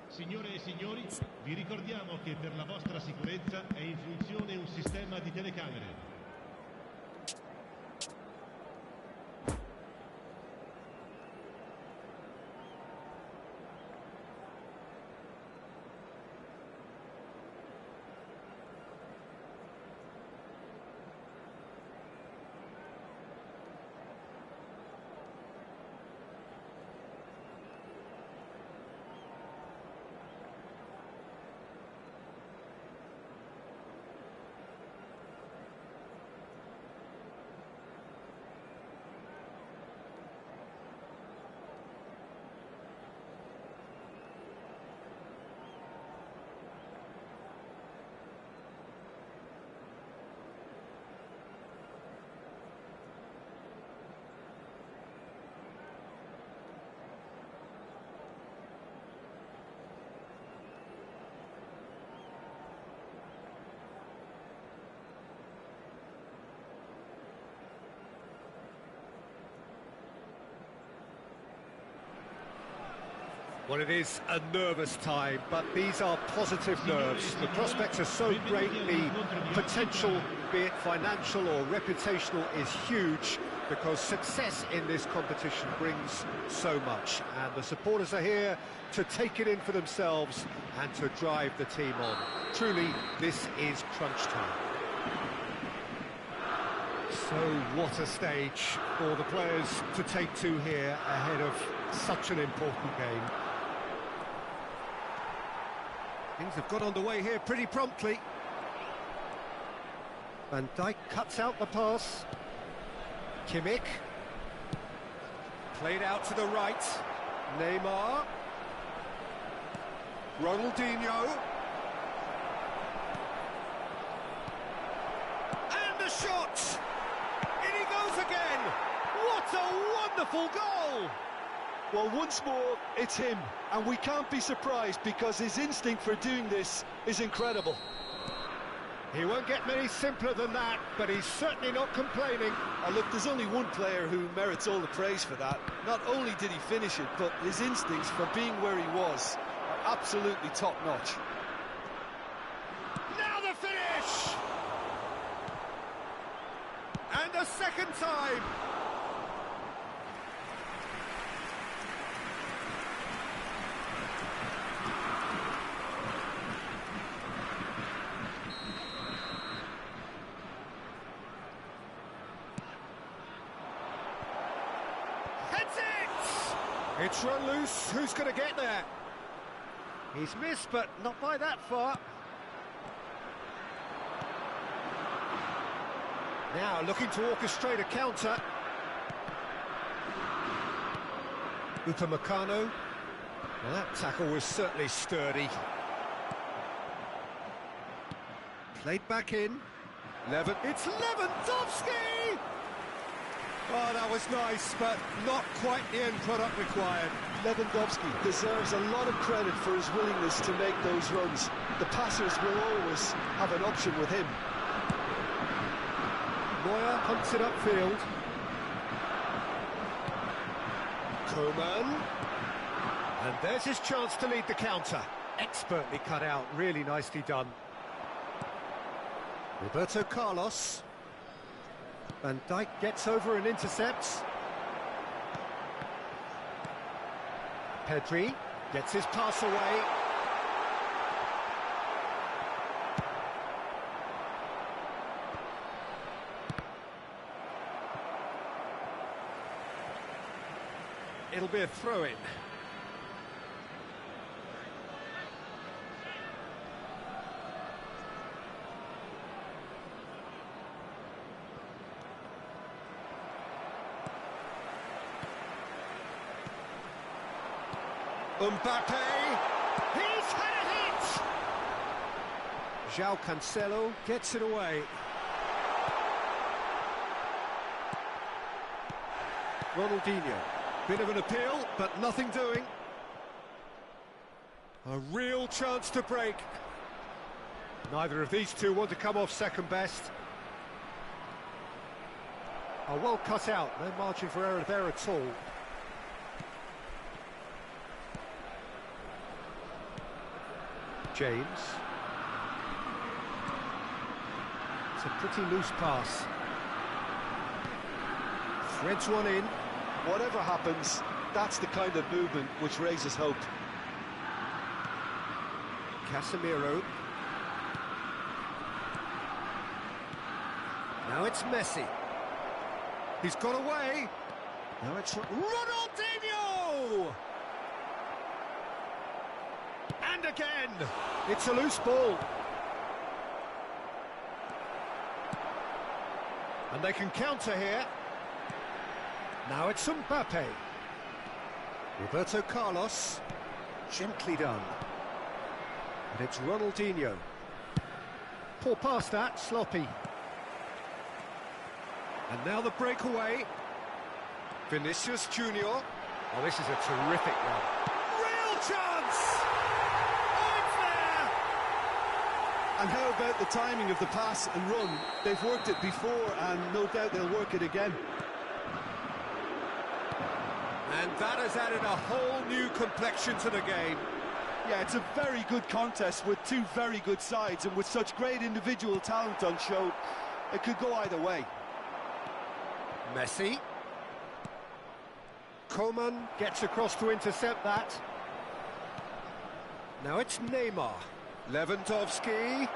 Signore e signori, vi ricordiamo che per la vostra sicurezza è in funzione un sistema di telecamere. Well, it is a nervous time, but these are positive nerves. The prospects are so great, the potential, be it financial or reputational, is huge. because success in this competition brings so much, and the supporters are here to take it in for themselves and to drive the team on. Truly, this is crunch time. So what a stage for the players to take to here ahead of such an important game. Things have got underway here pretty promptly. Van Dijk cuts out the pass. Kimmich. Played out to the right. Neymar. Ronaldinho. And the shot! In he goes again! What a wonderful goal! Well, once more, it's him, and we can't be surprised because his instinct for doing this is incredible. He won't get many simpler than that, but he's certainly not complaining. Look, there's only one player who merits all the praise for that. Not only did he finish it, but his instincts for being where he was are absolutely top-notch. Now the finish! And a second time! It's run loose, who's going to get there? He's missed, but not by that far. Now looking to orchestrate a counter. Upamecano. Well, that tackle was certainly sturdy. Played back in. It's Lewandowski! Oh, that was nice, but not quite the end product required. Lewandowski deserves a lot of credit for his willingness to make those runs. The passers will always have an option with him. Neuer hunts it upfield. Koeman. And there's his chance to lead the counter. Expertly cut out, really nicely done. Roberto Carlos. Van Dijk gets over and intercepts. Pedri gets his pass away. It'll be a throw-in. Mbappe, he's had a hit! João Cancelo gets it away. Ronaldinho, bit of an appeal, but nothing doing. A real chance to break. Neither of these two want to come off second best. Oh, well cut out, no margin for error there at all. James. It's a pretty loose pass. Threads one in. Whatever happens, that's the kind of movement which raises hope. Casemiro. Now it's Messi. He's got away. Now it's Ronaldinho! And again, it's a loose ball. And they can counter here. Now it's Mbappe. Roberto Carlos. Gently done. And it's Ronaldinho. Poor pass that, sloppy. And now the breakaway. Vinicius Junior. Oh, this is a terrific run. Real chance! And how about the timing of the pass and run? They've worked it before, and no doubt they'll work it again. And that has added a whole new complexion to the game. Yeah, it's a very good contest with two very good sides, and with such great individual talent on show, it could go either way. Messi. Coman gets across to intercept that. Now it's Neymar. Lewandowski.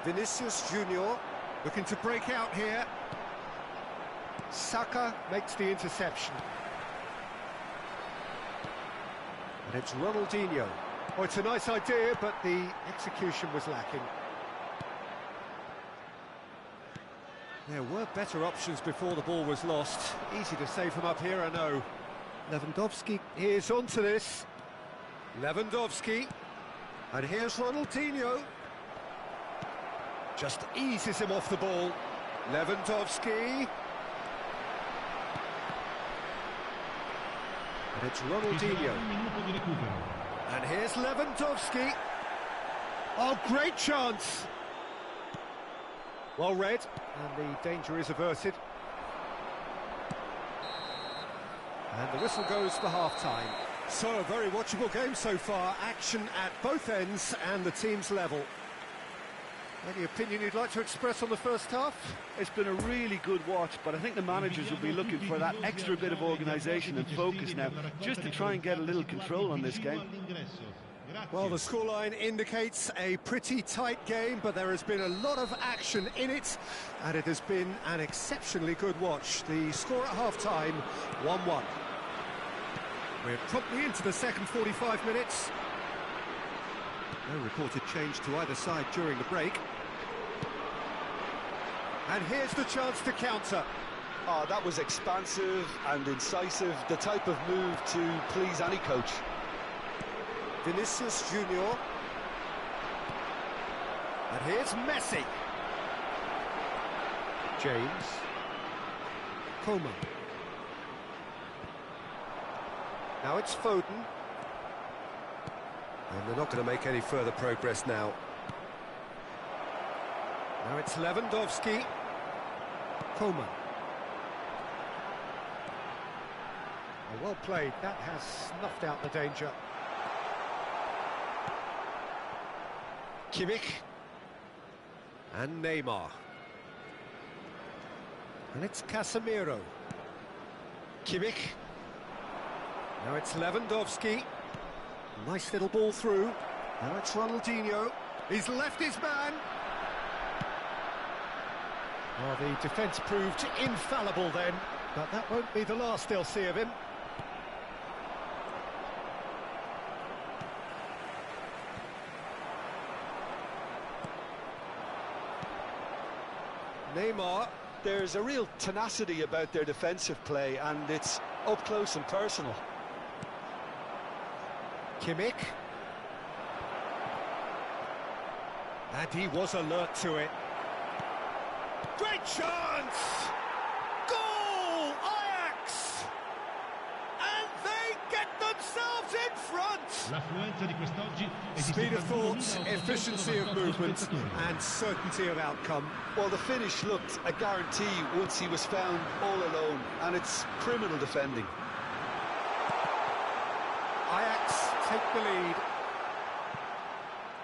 Vinicius Junior looking to break out here. Saka makes the interception. And it's Ronaldinho. Oh, it's a nice idea, but the execution was lacking. There were better options before the ball was lost. Easy to save from up here, I know. Lewandowski is onto this. Lewandowski. And here's Ronaldinho. Just eases him off the ball. Lewandowski. And it's Ronaldinho. And here's Lewandowski. Oh, great chance! Well read, and the danger is averted. And the whistle goes for half-time. So, a very watchable game so far. Action at both ends and the team's level. Any opinion you'd like to express on the first half? It's been a really good watch, but I think the managers will be looking for that extra bit of organisation and focus now, just to try and get a little control on this game. Well, the scoreline indicates a pretty tight game, but there has been a lot of action in it, and it has been an exceptionally good watch. The score at half-time, 1-1. We're promptly into the second 45 minutes. No reported change to either side during the break. And here's the chance to counter. Oh, that was expansive and incisive, the type of move to please any coach. Vinicius Junior. And here's Messi. James. Coman. Now it's Foden. And they're not going to make any further progress now. Now it's Lewandowski. Coman. Oh, well played. That has snuffed out the danger. Kimmich. And Neymar. And it's Casemiro. Kimmich. Now it's Lewandowski. Nice little ball through. Now it's Ronaldinho. He's left his man. Well, the defence proved infallible then, but that won't be the last they'll see of him. Neymar. There's a real tenacity about their defensive play, and it's up close and personal. Kimmich. And he was alert to it. Great chance! Goal! Ajax! And they get themselves in front! Speed of thought, efficiency of movement, and certainty of outcome. Well, the finish looked a guarantee once he was found all alone, and it's criminal defending. Ajax take the lead.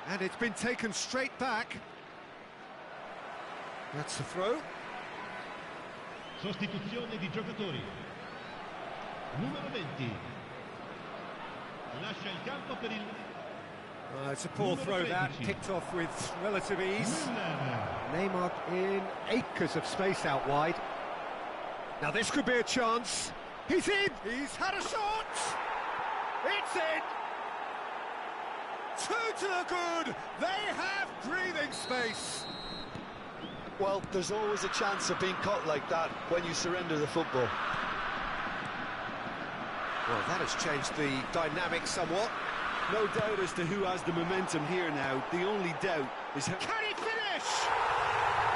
And it's been taken straight back. That's the throw. Sostituzione di giocatori. Numero 20. Lascia il campo per il... It's a poor throw that, picked off with relative ease. Neymar in acres of space out wide. Now this could be a chance. He's in! He's had a shot! It's in! 2 to the good! They have breathing space! Well, there's always a chance of being caught like that when you surrender the football. Well, that has changed the dynamic somewhat. No doubt as to who has the momentum here now. The only doubt is... Can he finish?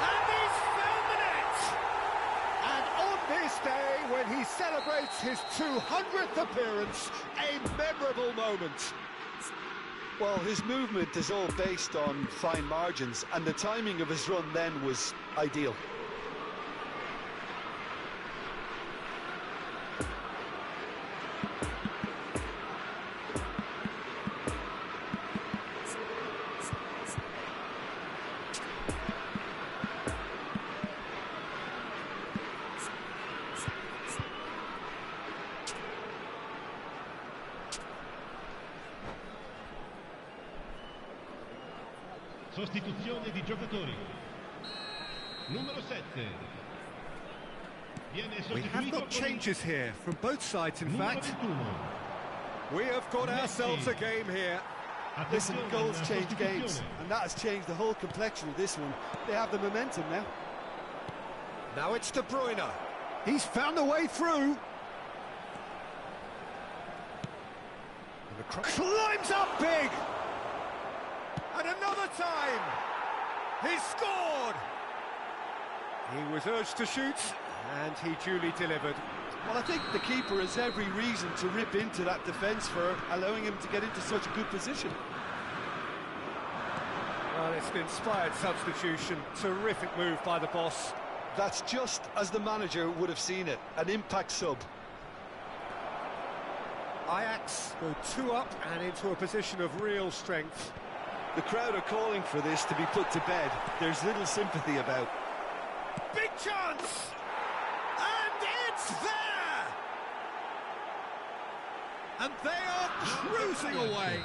And he's found the net! And on this day, when he celebrates his 200th appearance, a memorable moment. Well, his movement is all based on fine margins, and the timing of his run then was ideal. Sostituzione di giocatori. Numero 7. Viene We have sostituito got changes here from both sides, in numero fact. 21. We have got ourselves a game here. Listen, Attenzione goals alla change games, sostituzione. and that has changed the whole complexion of this one. They have the momentum now. Now it's De Bruyne. He's found a way through. And the climbs up big. And another time. He's scored. He was urged to shoot, and he duly delivered. Well, I think the keeper has every reason to rip into that defence for allowing him to get into such a good position. Well, it's an inspired substitution. Terrific move by the boss. That's just as the manager would have seen it, an impact sub. Ajax go 2 up and into a position of real strength. The crowd are calling for this to be put to bed. There's little sympathy about. Big chance! And it's there! And they are cruising away.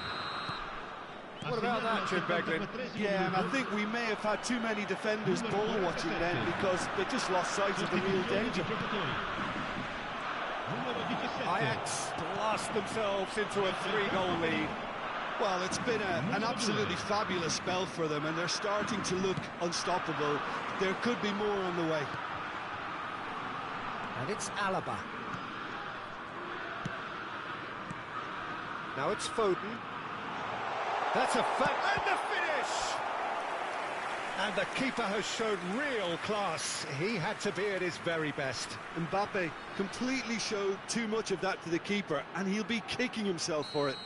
What about that, Jim Beglin? Yeah, and I think we may have had too many defenders ball watching then because they just lost sight of the real danger. Ajax blast themselves into a 3-goal lead. Well, it's been an absolutely fabulous spell for them, and they're starting to look unstoppable. There could be more on the way. And it's Alaba. Now it's Foden. That's a and the finish! And the keeper has shown real class. He had to be at his very best. Mbappe completely showed too much of that to the keeper, and he'll be kicking himself for it.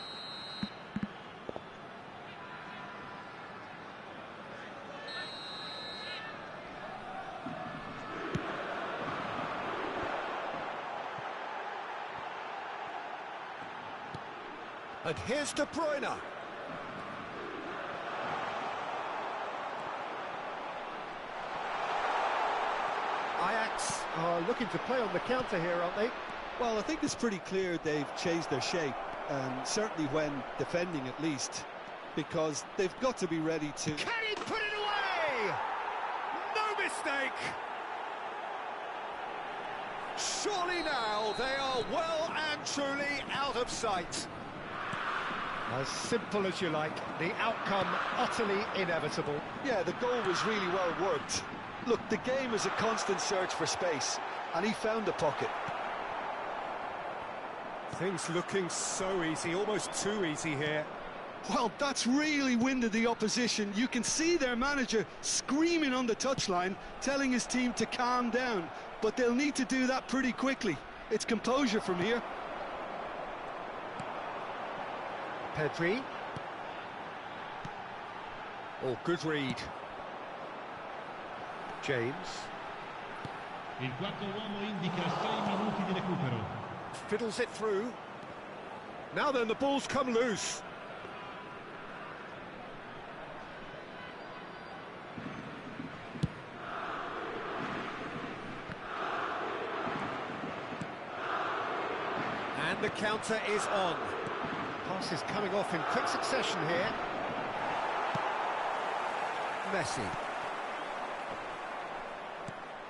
And here's De Bruyne. Ajax are looking to play on the counter here, aren't they? Well, I think it's pretty clear they've changed their shape, and certainly when defending at least, because they've got to be ready to... Can he put it away? No mistake! Surely now they are well and truly out of sight. As simple as you like, the outcome utterly inevitable. Yeah, the goal was really well worked. Look, the game is a constant search for space, and he found the pocket. Things looking so easy, almost too easy here. Well, that's really winded the opposition. You can see their manager screaming on the touchline, telling his team to calm down, but they'll need to do that pretty quickly. It's composure from here. Pedri. Oh, good read. James. Il quarto uomo indica 6 minuti di recupero. Fiddles it through. Now then, the ball's come loose. And the counter is on. Pass is coming off in quick succession here. Messi.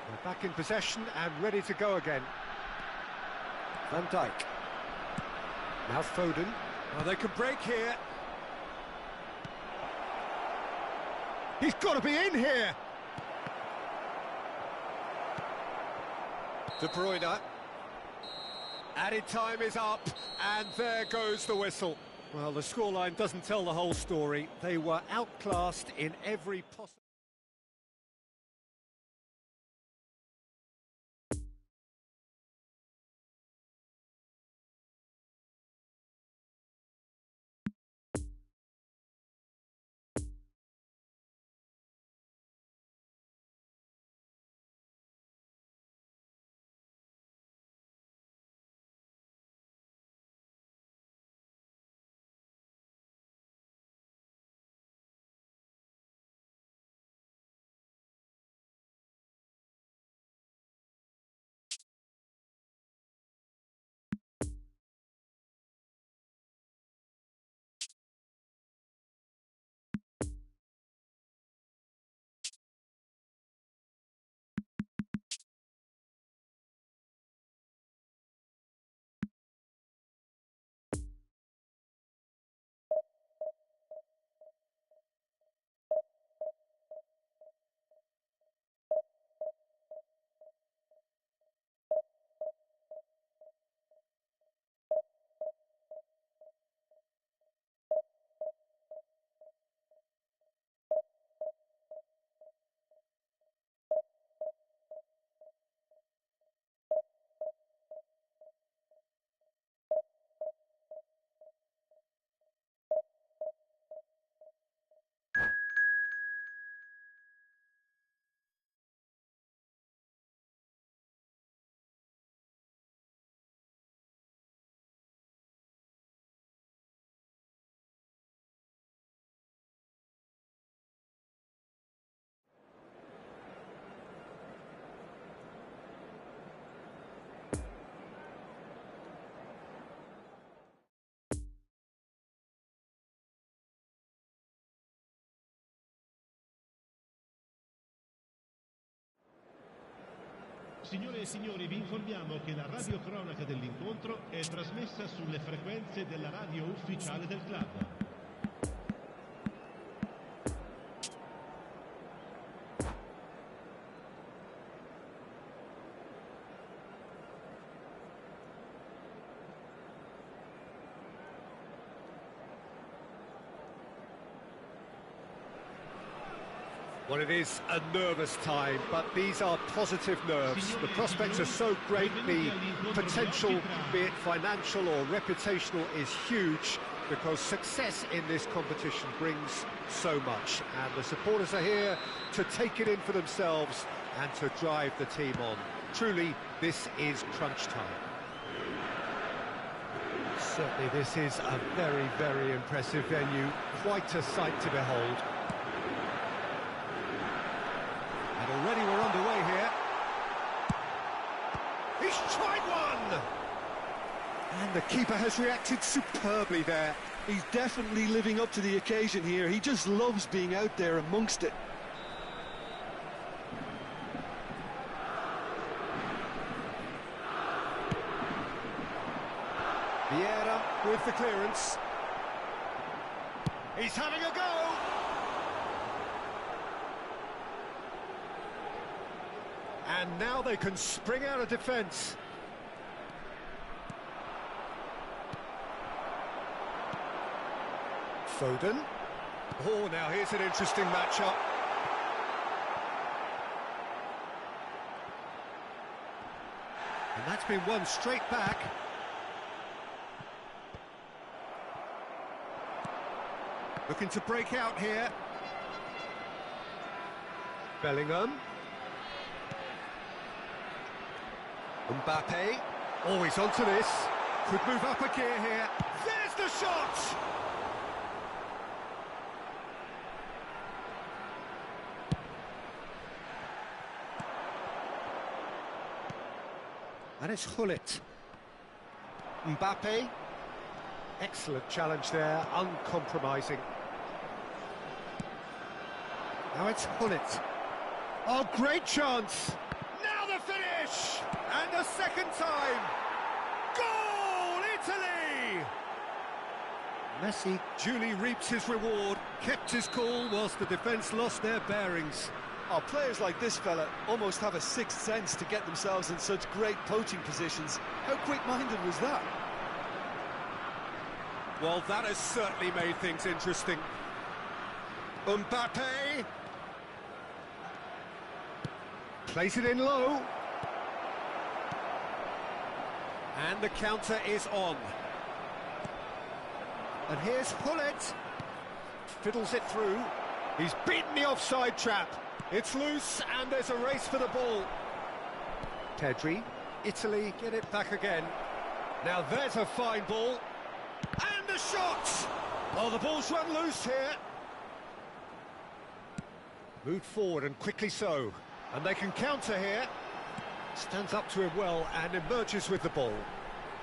They're back in possession and ready to go again. Van Dijk. Now Foden. Oh, they can break here. He's got to be in here. De Bruyne. Added time is up, and there goes the whistle. Well, the scoreline doesn't tell the whole story. They were outclassed in every possible... Signore e signori, vi informiamo che la radiocronaca dell'incontro è trasmessa sulle frequenze della radio ufficiale del club. Well, it is a nervous time, but these are positive nerves. The prospects are so great, the potential, be it financial or reputational, is huge, because success in this competition brings so much. And the supporters are here to take it in for themselves and to drive the team on. Truly, this is crunch time. Certainly, this is a very, very impressive venue. Quite a sight to behold. Already we're underway here. He's tried one! And the keeper has reacted superbly there. He's definitely living up to the occasion here. He just loves being out there amongst it. Vieira with the clearance. He's having a go! And now they can spring out of defence. Foden. Oh, now here's an interesting matchup. And that's been won straight back. Looking to break out here. Bellingham. Mbappe, always onto this, could move up a gear here, there's the shot! And it's Gullit. Mbappe, excellent challenge there, uncompromising. Now it's Gullit. Oh, great chance! Now the finish! And a second time! Goal, Italy! Messi duly reaps his reward, kept his cool whilst the defence lost their bearings. Oh, players like this fella almost have a sixth sense to get themselves in such great poaching positions. How quick-minded was that? Well, that has certainly made things interesting. Mbappe plays it in low. And the counter is on. And here's Gullit. Fiddles it through. He's beaten the offside trap. It's loose, and there's a race for the ball. Pedri, Italy get it back again. Now there's a fine ball. And the shot! Oh, the ball's run loose here. Moved forward, and quickly so. And they can counter here. Stands up to him well and emerges with the ball.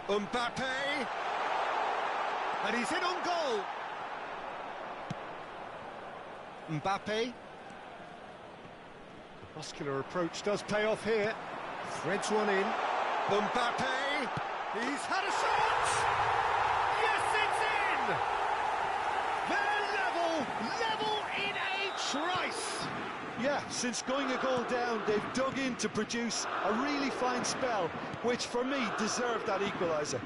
Mbappe! And he's in on goal! Mbappe. The muscular approach does pay off here. Threads one in. Mbappe! He's had a shot! Yes, it's in! They're level in a trice! Yeah, since going a goal down, they've dug in to produce a really fine spell, which for me deserved that equaliser.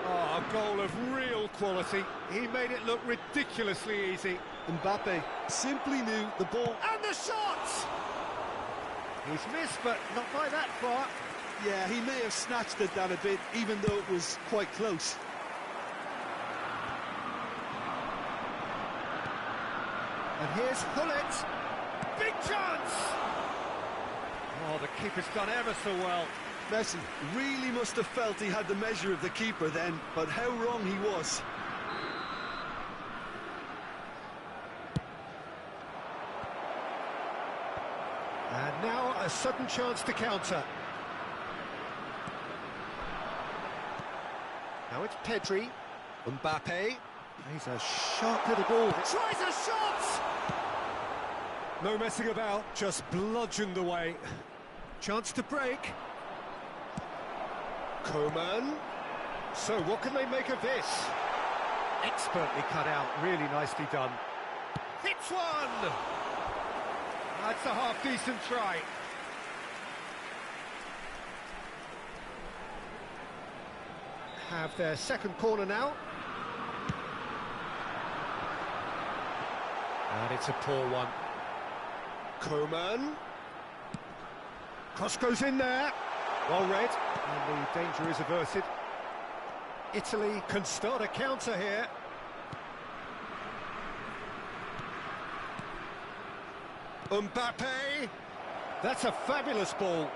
Oh, a goal of real quality. He made it look ridiculously easy. Mbappe simply knew the ball. And the shot! He's missed, but not by that far. Yeah, he may have snatched at that a bit, even though it was quite close. And here's Gullit. Big chance! Oh, the keeper's done ever so well. Messi really must have felt he had the measure of the keeper then, but how wrong he was. And now a sudden chance to counter. Now it's Pedri. Mbappe. He's a sharp little ball. Tries a shot! No messing about, just bludgeoned away. Chance to break. Coman. So what can they make of this? Expertly cut out, really nicely done. Hits one! That's a half-decent try. Have their second corner now. And it's a poor one. Coman. Cross goes in there. Well read. And the danger is averted. Italy can start a counter here. Mbappe. That's a fabulous ball.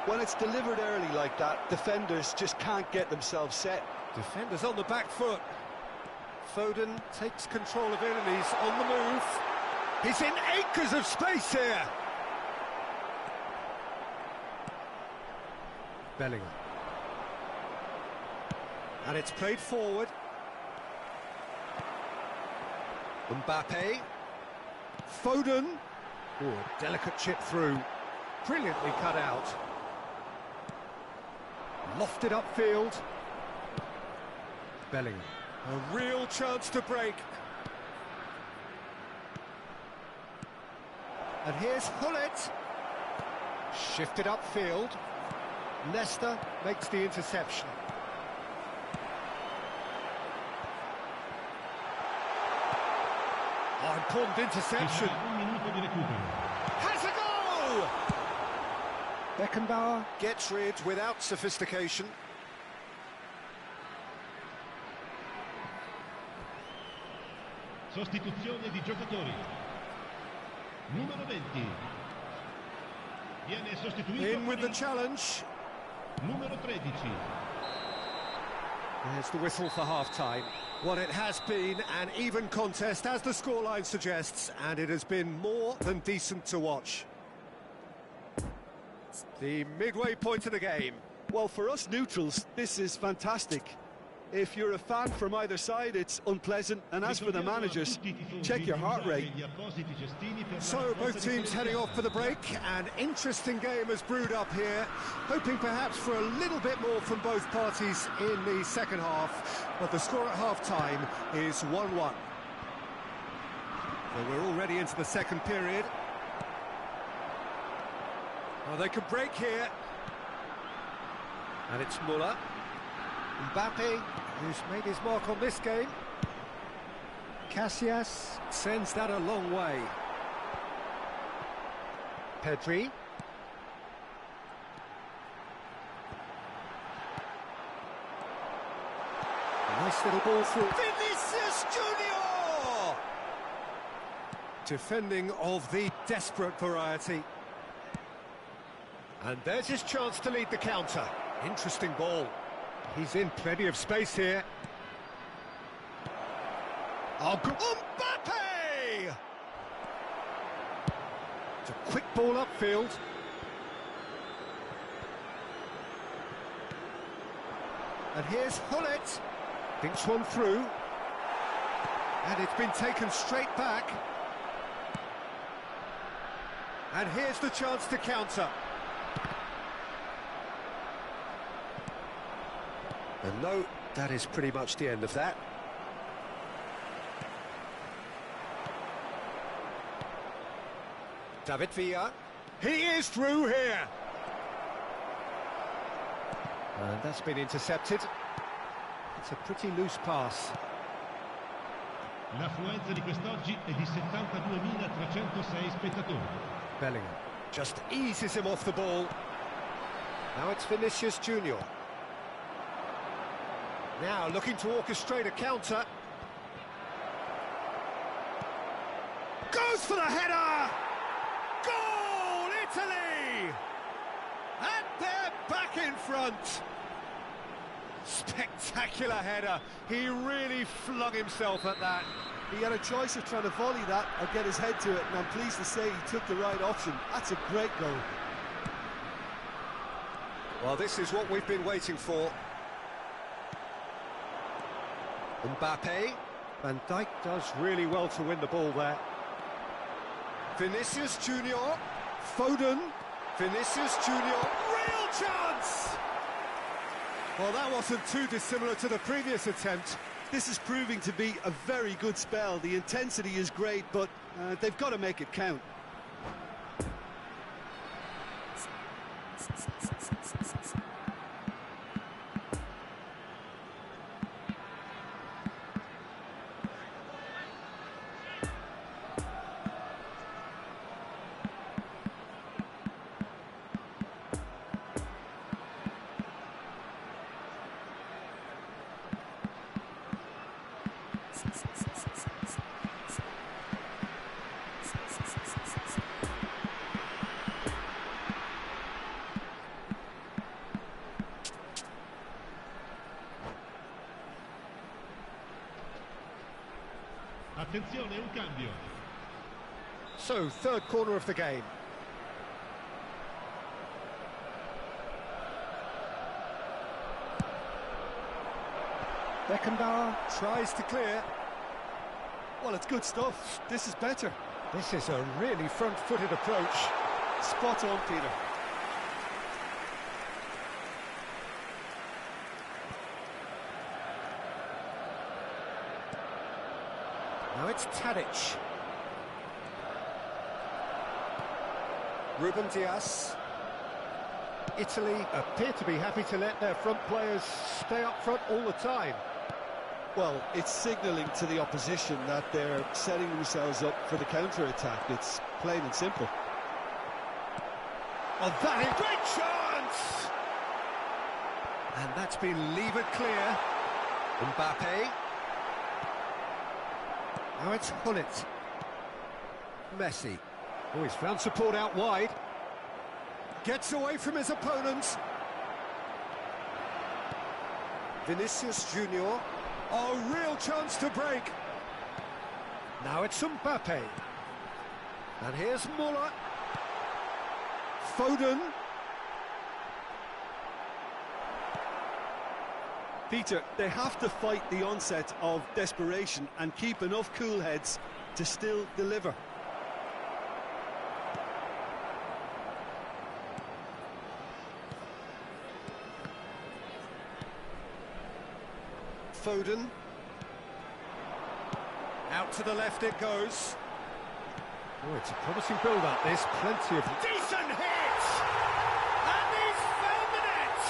When it's delivered early like that, defenders just can't get themselves set. Defenders on the back foot. Foden takes control of enemies on the move. He's in acres of space here. Bellingham. And it's played forward. Mbappe. Foden. Oh, a delicate chip through. Brilliantly cut out. Lofted upfield. Bellingham. A real chance to break. And here's Hullet. Shifted upfield. Leicester makes the interception. Oh, important interception. Has a goal! Beckenbauer gets rid without sophistication. Sostituzione di giocatori. Numero 20. Viene sostituito. In with the challenge. Numero 13. There's the whistle for half-time. Well, it has been an even contest, as the scoreline suggests, and it has been more than decent to watch. The midway point of the game. Well, for us neutrals, this is fantastic. If you're a fan from either side, it's unpleasant, and as for the managers, check your heart rate. So, both teams heading off for the break. An interesting game has brewed up here, hoping perhaps for a little bit more from both parties in the second half, but the score at half-time is 1-1. So we're already into the second period. Well, they could break here. And it's Müller. Mbappe, who's made his mark on this game. Casillas sends that a long way. Pedri. Nice little ball through. Vinicius Junior! Defending of the desperate variety. And there's his chance to lead the counter. Interesting ball. He's in plenty of space here. Oh, Mbappe! It's a quick ball upfield. And here's Hullet. Thinks one through. And it's been taken straight back. And here's the chance to counter. And no, that is pretty much the end of that. David Villa. He is through here. And that's been intercepted. It's a pretty loose pass. L'affluenza di quest'oggi è di 72.306 spettatori. Bellingham just eases him off the ball. Now it's Vinicius Junior. Now looking to orchestrate a counter. Goes for the header! Goal, Italy! And they're back in front. Spectacular header. He really flung himself at that. He had a choice of trying to volley that or get his head to it, and I'm pleased to say he took the right option. That's a great goal. Well, this is what we've been waiting for. Mbappe. Van Dijk does really well to win the ball there. Vinicius Junior. Foden. Vinicius Junior, real chance! Well, that wasn't too dissimilar to the previous attempt. This is proving to be a very good spell. The intensity is great, but they've got to make it count. Attenzione, un cambio. So, third corner of the game. Beckenbauer tries to clear. Well, it's good stuff. This is better. This is a really front-footed approach. Spot on, Peter. Now it's Tadic. Ruben Dias. Italy appear to be happy to let their front players stay up front all the time. Well, it's signalling to the opposition that they're setting themselves up for the counter-attack. It's plain and simple. Oh, that is a great chance! And that's been levered clear. Mbappe. Now it's Hullet. Messi. Oh, he's found support out wide. Gets away from his opponents. Vinicius Junior. Oh, real chance to break. Now it's Mbappe. And here's Muller. Foden. Peter, they have to fight the onset of desperation and keep enough cool heads to still deliver. Foden. Out to the left it goes. Oh, it's a promising build-up, this. Plenty of... Decent hit! And he's found the net!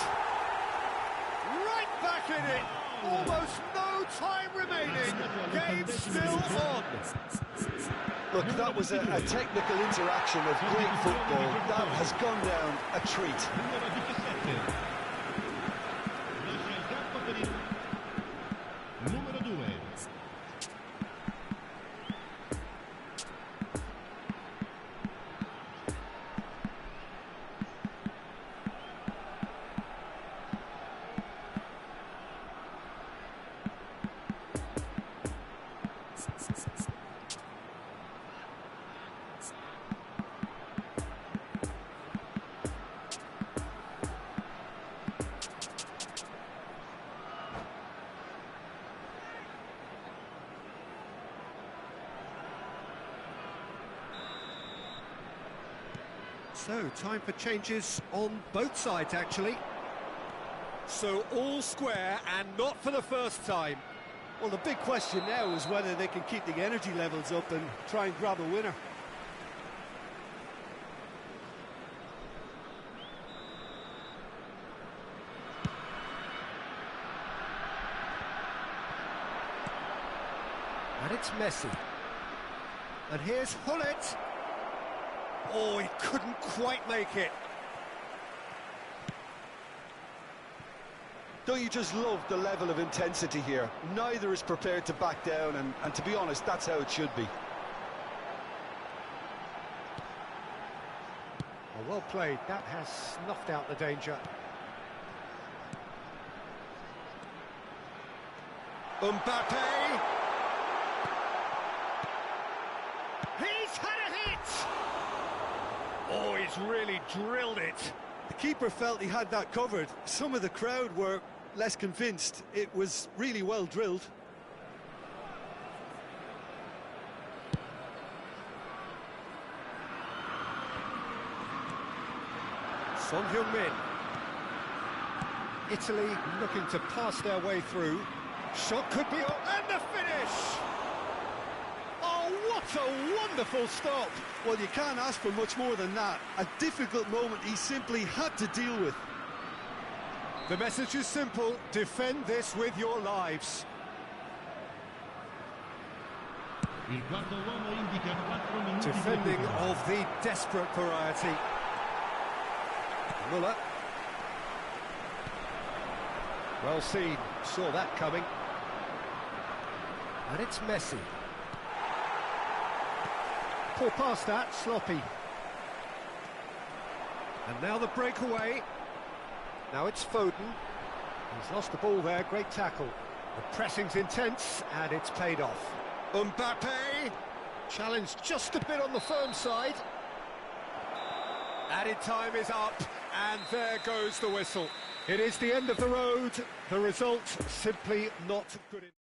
Right back in it! Almost no time remaining. Game still on. Look, that was a technical interaction of great football. That has gone down a treat. Numero 2. So, time for changes on both sides, actually. So, all square, and not for the first time. Well, the big question now is whether they can keep the energy levels up and try and grab a winner. And it's Messi. And here's Hullet. Oh, he couldn't quite make it. Don't you just love the level of intensity here? Neither is prepared to back down, and to be honest, that's how it should be. Oh, well played. That has snuffed out the danger. Mbappe! He's had a hit! Oh, he's really drilled it. The keeper felt he had that covered. Some of the crowd were less convinced. It was really well drilled. Son Heung-min. Italy looking to pass their way through. Shot could be on, and the finish! Oh, what a wonderful stop! Well, you can't ask for much more than that. A difficult moment he simply had to deal with. The message is simple: defend this with your lives. Il quarto uomo indica 4 minuti. Defending of the desperate variety. Muller. Well seen, saw that coming. And it's Messi. Poor past that, sloppy. And now the breakaway. Now it's Foden. He's lost the ball there, great tackle. The pressing's intense, and it's paid off. Mbappe, challenged just a bit on the firm side. Added time is up, and there goes the whistle. It is the end of the road. The result simply not good enough.